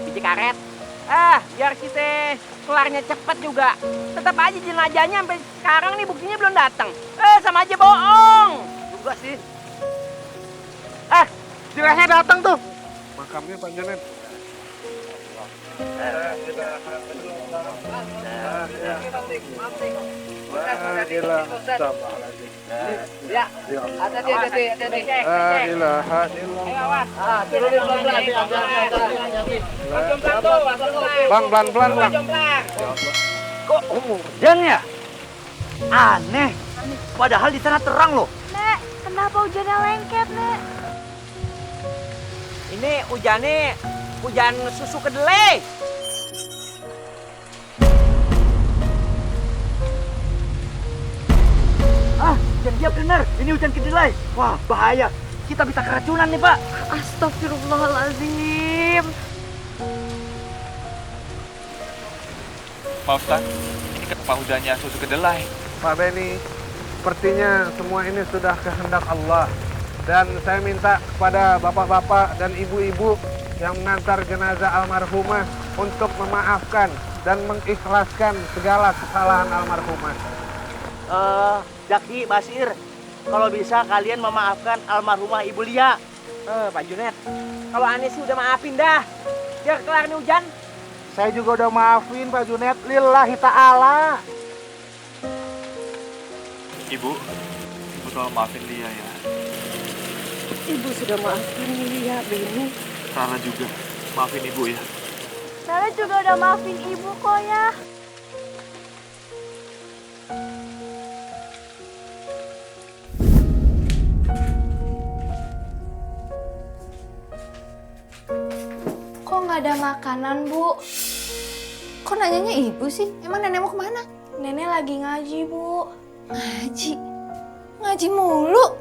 Speaker 10: Biji karet. Biar kita kelarnya cepet juga. Tetap aja jenazahnya sampai sekarang nih buktinya belum datang. Sama aja bohong.
Speaker 11: Juga sih.
Speaker 12: Jenazahnya datang tuh. Makamnya Pak Janet.
Speaker 11: Ya, hati-hati.
Speaker 12: Turunin pelan-pelan. Bang.
Speaker 13: Kok hujan ya? Aneh. Padahal di sana terang loh.
Speaker 5: Nek, kenapa hujannya lengket, Nek?
Speaker 10: Ini hujan susu kedelai.
Speaker 13: Dan dia benar, ini hujan kedelai. Wah, bahaya. Kita bisa keracunan nih, Pak.
Speaker 5: Astagfirullahaladzim.
Speaker 1: Pak Ustadz, ini kenapa hujannya susu kedelai?
Speaker 17: Pak Beni, sepertinya semua ini sudah kehendak Allah. Dan saya minta kepada bapak-bapak dan ibu-ibu yang mengantar jenazah almarhumah untuk memaafkan dan mengikhlaskan segala kesalahan almarhumah.
Speaker 12: Jaki, Basir, kalau bisa kalian memaafkan almarhumah Ibu Lia.
Speaker 10: Pak Junet, kalau Aneh sih udah maafin dah. Biar kelar nih hujan.
Speaker 12: Saya juga udah maafin Pak Junet, lillahi ta'ala.
Speaker 1: Ibu tolong maafin Lia ya.
Speaker 6: Ibu sudah maafin Lia, Beni.
Speaker 1: Rara juga, maafin Ibu ya.
Speaker 5: Saya juga udah maafin Ibu kok ya.
Speaker 2: Kok nggak ada makanan, Bu? Kok nanyanya Ibu sih? Emang nenek mau kemana?
Speaker 5: Nenek lagi ngaji, Bu.
Speaker 2: Ngaji? Ngaji mulu?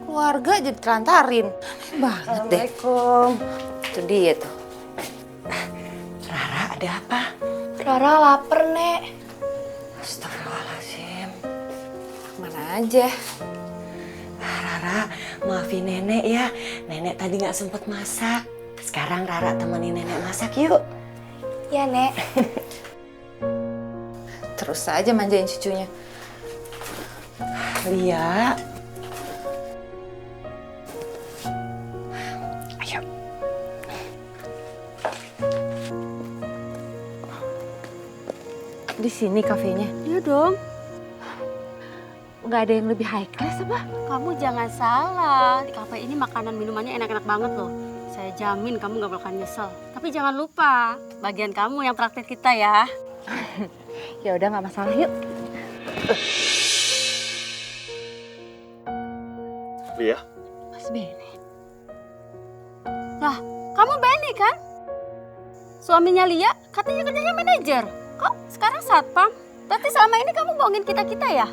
Speaker 2: Keluarga jadi telantarin. Aneh banget deh.
Speaker 6: Assalamualaikum.
Speaker 2: Itu dia tuh.
Speaker 6: Rara, ada apa?
Speaker 5: Rara lapar, Nek.
Speaker 6: Astagfirullahaladzim.
Speaker 2: Mana aja.
Speaker 6: Rara, maafin nenek ya. Nenek tadi nggak sempet masak. Sekarang Rara temenin nenek masak yuk.
Speaker 5: Ya, Nek.
Speaker 2: Terus aja manjain cucunya.
Speaker 6: Lia. Ayo.
Speaker 2: Di sini kafenya.
Speaker 5: Iya dong. Nggak ada yang lebih high class apa? Kamu jangan salah. Di kafe ini makanan minumannya enak-enak banget loh.
Speaker 9: Saya jamin kamu gak bakalan nyesel. Tapi jangan lupa, bagian kamu yang praktek kita ya.
Speaker 2: Ya udah nggak masalah, yuk.
Speaker 7: Lia,
Speaker 2: Mas Benny.
Speaker 9: Lah, kamu Benny kan? Suaminya Lia, katanya kerjanya manajer. Kok sekarang satpam? Berarti selama ini kamu bohongin kita-kita ya?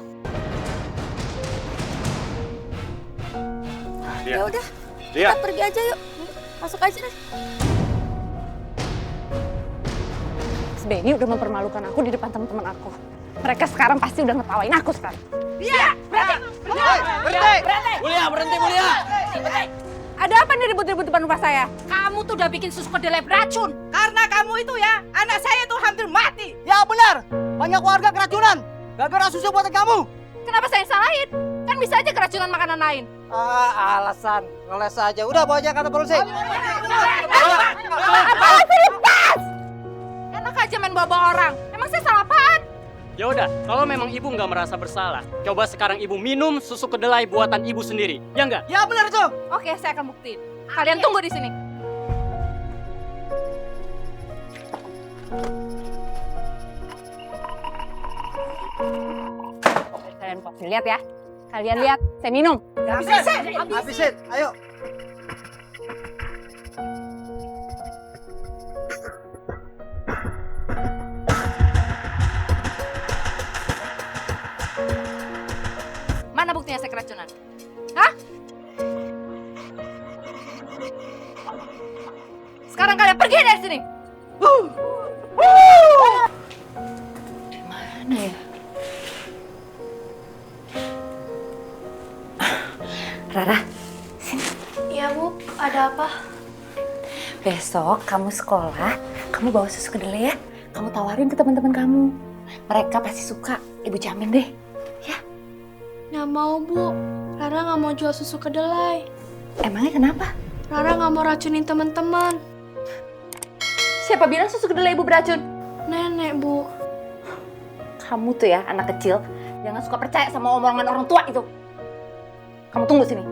Speaker 7: Lia.
Speaker 9: Ya udah,
Speaker 7: Lia.
Speaker 9: kita pergi aja yuk. Masuk aja deh.
Speaker 2: Mas Benny udah mempermalukan aku di depan teman-teman aku. Mereka sekarang pasti udah ngetawain aku sekarang.
Speaker 10: Iya, berhenti. Berhenti.
Speaker 4: Ada apa nih ribut-ribut depan rumah saya? Kamu tuh udah bikin susu kedelai beracun. Karena kamu itu ya, anak saya tuh hampir mati.
Speaker 12: Ya benar, banyak warga keracunan. Gara-gara susu buatan kamu.
Speaker 4: Kenapa saya yang salahin? Kan bisa aja keracunan makanan lain.
Speaker 12: Alasan, ngeles aja. Udah bawa aja kantor polisi.
Speaker 4: Apaan sih, tas? Enak aja main bawa-bawa orang. Emang saya salah apaan?
Speaker 14: Ya udah, kalau memang ibu nggak merasa bersalah, coba sekarang ibu minum susu kedelai buatan ibu sendiri, ya nggak?
Speaker 12: Ya benar tuh.
Speaker 4: Oke, saya akan buktiin. Kalian tunggu di sini.
Speaker 2: Kalian kok lihat ya. Kalian lihat, saya minum.
Speaker 12: Habisin. Ayo.
Speaker 4: Mana buktinya saya keracunan? Hah? Sekarang kalian pergi dari sini.
Speaker 2: Mana ya? Rara, sini.
Speaker 5: Iya Bu, ada apa?
Speaker 2: Besok kamu sekolah, kamu bawa susu kedelai ya. Kamu tawarin ke teman-teman kamu. Mereka pasti suka, Ibu jamin deh.
Speaker 5: Nggak mau Bu, Rara nggak mau jual susu kedelai.
Speaker 2: Emangnya kenapa?
Speaker 5: Rara nggak mau racunin teman-teman.
Speaker 2: Siapa bilang susu kedelai Ibu beracun?
Speaker 5: Nenek Bu.
Speaker 2: Kamu tuh ya anak kecil, jangan suka percaya sama omongan orang tua itu. Kamu tunggu sini.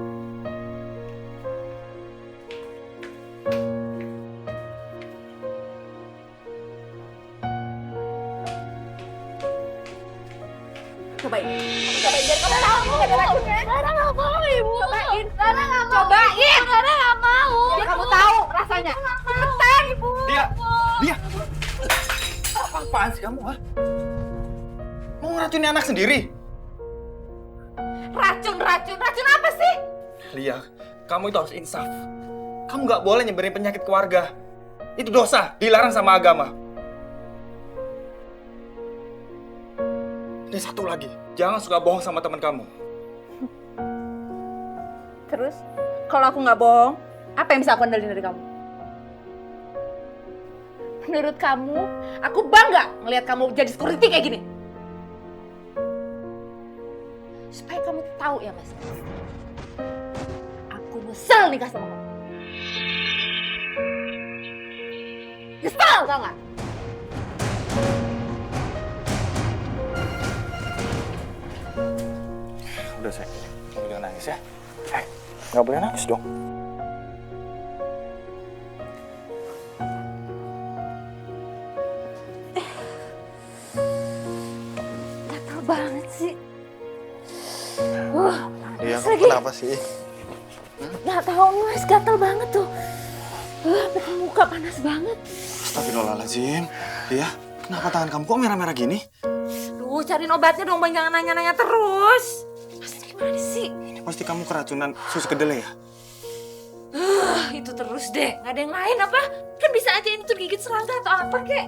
Speaker 2: Cobain. Cobain biar kamu tahu ada racunnya.
Speaker 5: Rara nggak mau Ibu.
Speaker 2: Cobain.
Speaker 5: Rara nggak mau.
Speaker 2: Cobain.
Speaker 5: Rara nggak mau.
Speaker 2: Biar kamu tahu rasanya.
Speaker 5: Cepetan Ibu.
Speaker 7: Lia. Apaan sih kamu, ha? Mau ngeracunin anak sendiri?
Speaker 4: Racun apa sih?
Speaker 7: Lia, kamu itu harus insaf. Kamu nggak boleh nyebarin penyakit ke warga. Itu dosa, dilarang sama agama. Dan satu lagi, jangan suka bohong sama teman kamu.
Speaker 4: Terus, kalau aku nggak bohong, apa yang bisa aku andalin dari kamu? Menurut kamu, aku bangga ngelihat kamu jadi security kayak gini. Supaya kamu tahu ya Mas, aku nyesel nikah sama kamu. Nyesel, tau nggak?
Speaker 7: Udah, saya kamu jangan nangis ya. Nggak boleh nangis dong.
Speaker 5: Gatel banget sih.
Speaker 7: Iya,
Speaker 5: Panas lagi.
Speaker 7: kenapa sih?
Speaker 5: Nggak tahu Mas, gatel banget tuh. Sampai muka panas banget.
Speaker 7: Astagfirullahaladzim. Lia, kenapa tangan kamu kok merah-merah gini?
Speaker 4: Duh, cariin obatnya dong, Bang. Jangan nanya-nanya terus. Mas, gimana sih?
Speaker 7: Ini pasti kamu keracunan susu kedelai ya?
Speaker 4: Itu terus deh. Nggak ada yang lain apa? Kan bisa aja ini tuh gigit serangga atau apa, kek.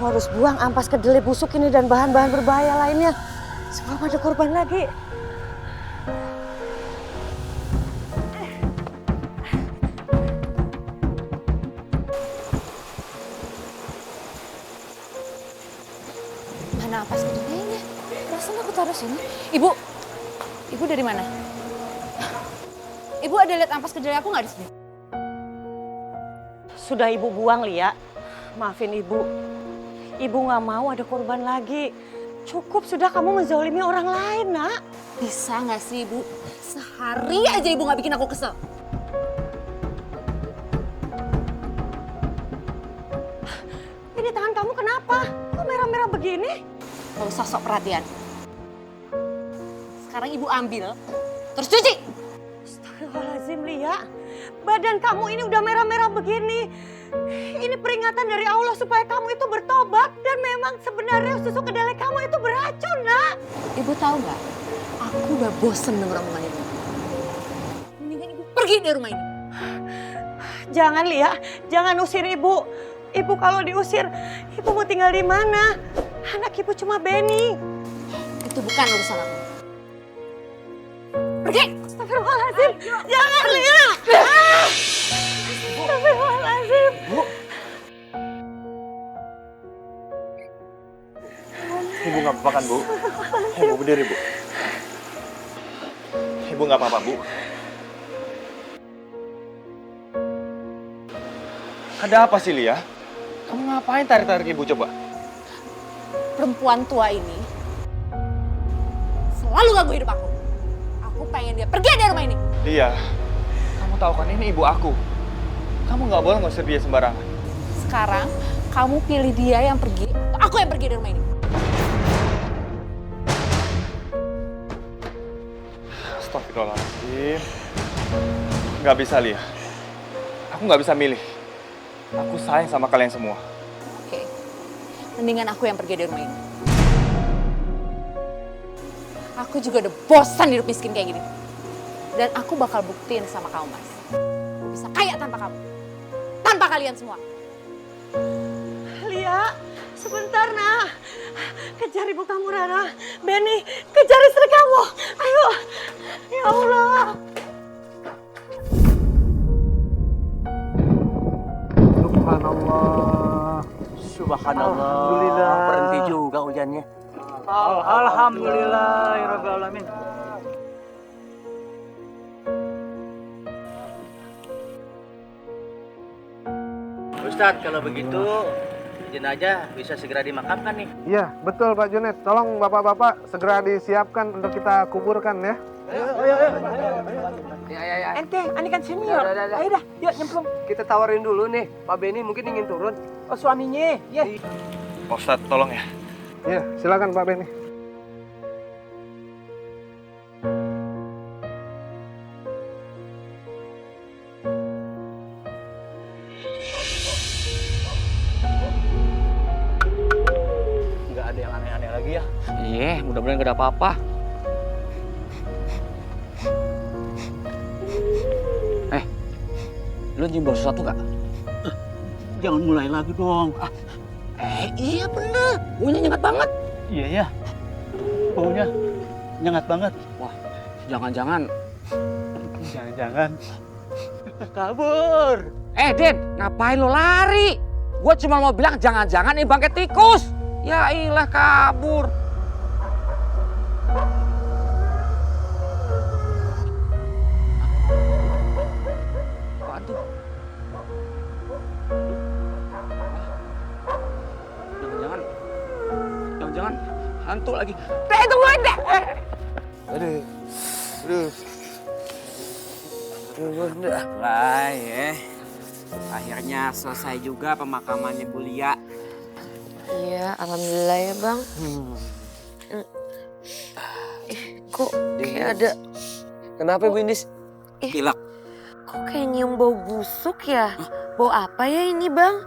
Speaker 6: Aku harus buang ampas kedelai busuk ini dan bahan-bahan berbahaya lainnya sebelum ada korban lagi.
Speaker 2: Mana ampas kedelainya? Perasaan aku taruh sini. Ibu dari mana? Ibu ada lihat ampas kedelai aku nggak di sini?
Speaker 6: Sudah Ibu buang, Lia. Maafin Ibu. Ibu nggak mau ada korban lagi. Cukup sudah kamu menzalimi orang lain, Nak.
Speaker 2: Bisa nggak sih, Ibu? Sehari aja Ibu nggak bikin aku kesel.
Speaker 6: Ini tangan kamu kenapa? Kok merah-merah begini?
Speaker 2: Gak usah sok perhatian. Sekarang Ibu ambil, terus cuci.
Speaker 6: Astagfirullahaladzim, Lia. Badan kamu ini udah merah-merah begini. Ini peringatan dari Allah supaya kamu itu bertobat. Dan memang sebenarnya susu kedelai kamu itu beracun, Nak.
Speaker 2: Ibu tahu nggak? Aku udah bosen denger omongan Ibu. Mendingan Ibu pergi dari rumah ini.
Speaker 6: Jangan, Lia. Jangan usir Ibu. Ibu kalau diusir, Ibu mau tinggal di mana? Anak Ibu cuma Benny.
Speaker 2: Itu bukan urusan aku. Pergi!
Speaker 6: Astagfirullahaladzim. Jangan, Lia. Astagfirullahaladzim.
Speaker 7: Bu. Ibu nggak apa-apa kan, Bu? Ibu berdiri, Bu. Ibu nggak apa-apa, Bu. Ada apa sih, Lia? Kamu ngapain tarik-tarik Ibu coba?
Speaker 2: Perempuan tua ini selalu ganggu hidup aku. Aku pengen dia pergi dari rumah ini.
Speaker 1: Lia, kamu tahu kan ini ibu aku. Kamu nggak boleh ngusir dia sembarangan.
Speaker 2: Sekarang kamu pilih dia yang pergi, atau aku yang pergi dari rumah ini.
Speaker 1: Astagfirullahaladzim. Nggak bisa, Lia. Aku nggak bisa milih. Aku sayang sama kalian semua.
Speaker 2: Oke, mendingan aku yang pergi dari rumah ini. Aku juga udah bosan hidup miskin kayak gini. Dan aku bakal buktiin sama kamu, Mas. Aku bisa kaya tanpa kamu. Tanpa kalian semua.
Speaker 6: Lia, sebentar, Nak. Kejar ibu kamu, Rara. Benny, kejar istri kamu. Ayo. Ya Allah.
Speaker 17: Subhanallah.
Speaker 12: Subhanallah.
Speaker 17: Alhamdulillah.
Speaker 12: Berhenti juga hujannya.
Speaker 17: Alhamdulillahirabbil alamin.
Speaker 12: Ustadz, kalau begitu jenazah bisa segera dimakamkan nih.
Speaker 17: Iya, betul Pak Junet. Tolong bapak-bapak segera disiapkan untuk kita kuburkan ya.
Speaker 11: Ayo. Ente, ini kan senior. Ayo dah, yuk nyemplung. Kita tawarin dulu nih, Pak Benny mungkin ingin turun. Oh, suaminya, ya.
Speaker 1: Pak Ustadz, tolong ya.
Speaker 17: Iya, silakan Pak Benny.
Speaker 12: Nggak ada yang aneh-aneh lagi ya.
Speaker 14: Iya, mudah-mudahan gak ada apa-apa. Lu nyium bau sesuatu gak?
Speaker 12: Jangan mulai lagi dong.
Speaker 14: Iya bener, baunya nyengat banget.
Speaker 12: Iya ya, baunya nyengat banget.
Speaker 14: Wah, jangan-jangan.
Speaker 12: Jangan-jangan kabur.
Speaker 10: Din, ngapain lo lari? Gua cuma mau bilang jangan-jangan ini bangkai tikus. Ya ilah kabur. Waduh. Jangan-jangan hantu lagi. Tungguin deh.
Speaker 11: Aduh.
Speaker 10: Lah ya. Akhirnya selesai juga pemakamannya Bu Lia.
Speaker 5: Iya, alhamdulillah ya Bang. Kok kayak ada...
Speaker 11: Kenapa Bu Indis?
Speaker 10: Pilek.
Speaker 5: Kok kayak nyium bau busuk ya? Bau apa ya ini Bang?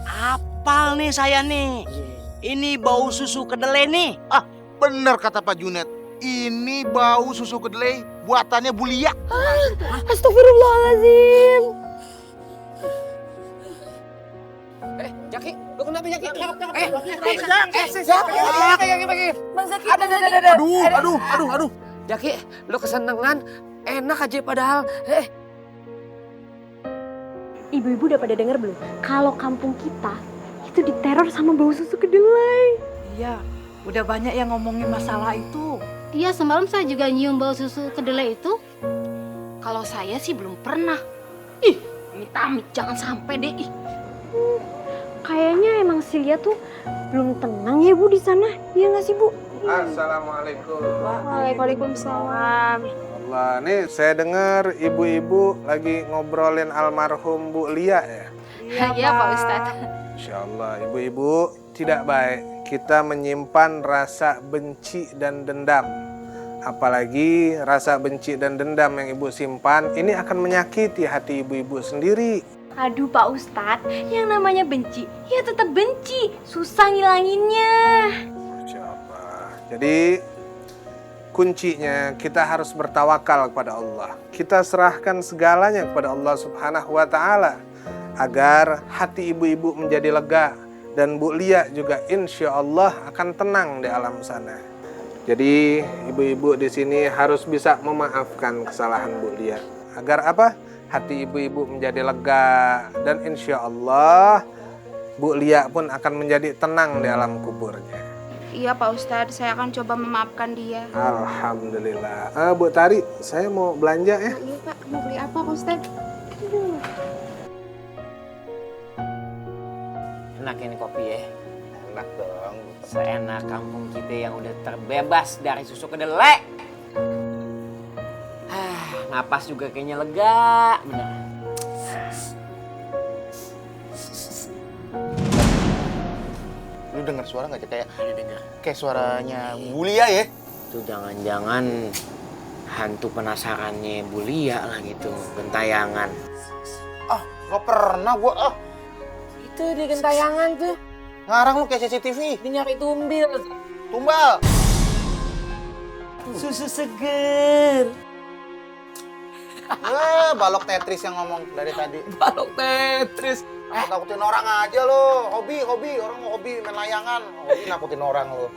Speaker 12: Apal nih saya nih. Ini bau susu kedelai nih.
Speaker 3: Ah, bener kata Pak Junet. Ini bau susu kedelai buatannya Bu Lia.
Speaker 5: Astagfirullahaladzim.
Speaker 11: Jaki, lu kenapa Jaki?
Speaker 5: Bang Zaki,
Speaker 11: Aduh. Jaki, lu kesenangan, enak aja padahal.
Speaker 5: Ibu-ibu udah pada denger belum? Kalau kampung kita itu diteror sama bau susu kedelai.
Speaker 8: Iya, udah banyak yang ngomongin masalah itu.
Speaker 9: Iya, semalam saya juga nyium bau susu kedelai itu. Kalau saya sih belum pernah. Ih, amit-amit, jangan sampai deh. Ih.
Speaker 5: Kayaknya emang si Lia tuh belum tenang ya Bu di sana. Iya nggak sih Bu?
Speaker 17: Assalamualaikum.
Speaker 5: Waalaikumsalam.
Speaker 17: Allah, nih saya dengar ibu-ibu lagi ngobrolin almarhum Bu Lia ya?
Speaker 9: Iya Pak Ustadz.
Speaker 17: Insya Allah, ibu-ibu tidak baik kita menyimpan rasa benci dan dendam. Apalagi rasa benci dan dendam yang ibu simpan, ini akan menyakiti hati ibu-ibu sendiri.
Speaker 5: Aduh Pak Ustadz, yang namanya benci, ya tetap benci. Susah ngilanginnya.
Speaker 17: Insya Allah. Jadi kuncinya kita harus bertawakal kepada Allah. Kita serahkan segalanya kepada Allah Subhanahu wa Ta'ala agar hati ibu-ibu menjadi lega dan Bu Lia juga insya Allah akan tenang di alam sana. Jadi ibu-ibu di sini harus bisa memaafkan kesalahan Bu Lia agar apa? Hati ibu-ibu menjadi lega dan insya Allah Bu Lia pun akan menjadi tenang di alam kuburnya.
Speaker 4: Iya Pak Ustadz, saya akan coba memaafkan dia.
Speaker 17: Alhamdulillah. Bu Tari, saya mau belanja ya.
Speaker 4: Iya Pak, mau beli apa Pak Ustadz?
Speaker 10: Enak ini kopi ya. Enak dong. Seenak kampung kita yang udah terbebas dari susu kedelai. Napas juga kayaknya lega. Bener.
Speaker 3: Lu dengar suara nggak kayak? Kayak suaranya Bu Lia ya?
Speaker 10: Itu jangan-jangan hantu penasarannya Bu Lia lah gitu, gentayangan.
Speaker 3: Ah, nggak pernah gua.
Speaker 10: Itu di gentayangan tuh.
Speaker 3: Ngarang lu kayak CCTV.
Speaker 10: Dia nyari tumbil.
Speaker 3: Tumbal.
Speaker 10: Susu seger.
Speaker 3: Balok Tetris yang ngomong dari tadi.
Speaker 10: Balok Tetris.
Speaker 3: Nakutin orang aja lo. Hobi. Orang mau hobi main layangan. Hobi nakutin orang lo.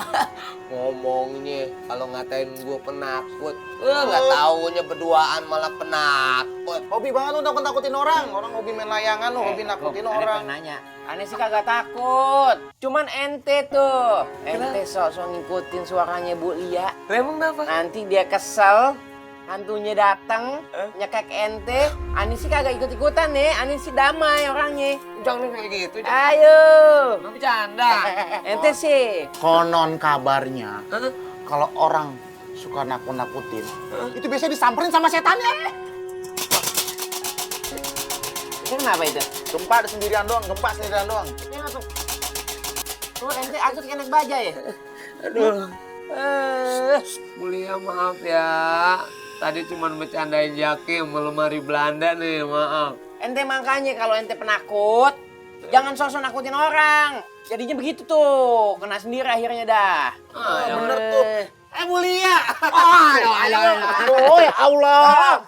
Speaker 11: Ngomongnya kalau ngatain gue penakut. Nggak taunya berduaan malah penakut.
Speaker 3: Hobi banget lo nakutin orang. Orang hobi main layangan lo, hobi nakutin orang.
Speaker 10: Nanya. Aneh sih kagak takut. Cuman ente tuh. Ente sok-sok ngikutin suaranya Bu Lia.
Speaker 11: Emang kenapa?
Speaker 10: Nanti dia kesel. Hantunya datang, nyekek ente. Ani sih kagak ikut-ikutan nih. Ani sih damai orangnya.
Speaker 11: Jangan kayak gitu.
Speaker 10: Ayo.
Speaker 11: Nggak bercanda.
Speaker 10: Ente sih.
Speaker 3: Konon kabarnya, kalau orang suka nakut-nakutin, itu biasanya disamperin sama setannya.
Speaker 10: Itu kenapa itu?
Speaker 3: Gempa sendirian doang,
Speaker 10: Oh, ente akut kena baja ya?
Speaker 11: Aduh. Bu Lia maaf ya. Tadi cuma bercandain Jaki sama lemari Belanda nih, maaf.
Speaker 10: Ente makanya kalau ente penakut, jangan sosok nakutin orang. Jadinya begitu tuh, kena sendiri akhirnya dah.
Speaker 3: Bener tuh. Bu Lia.
Speaker 10: Oh ya Allah.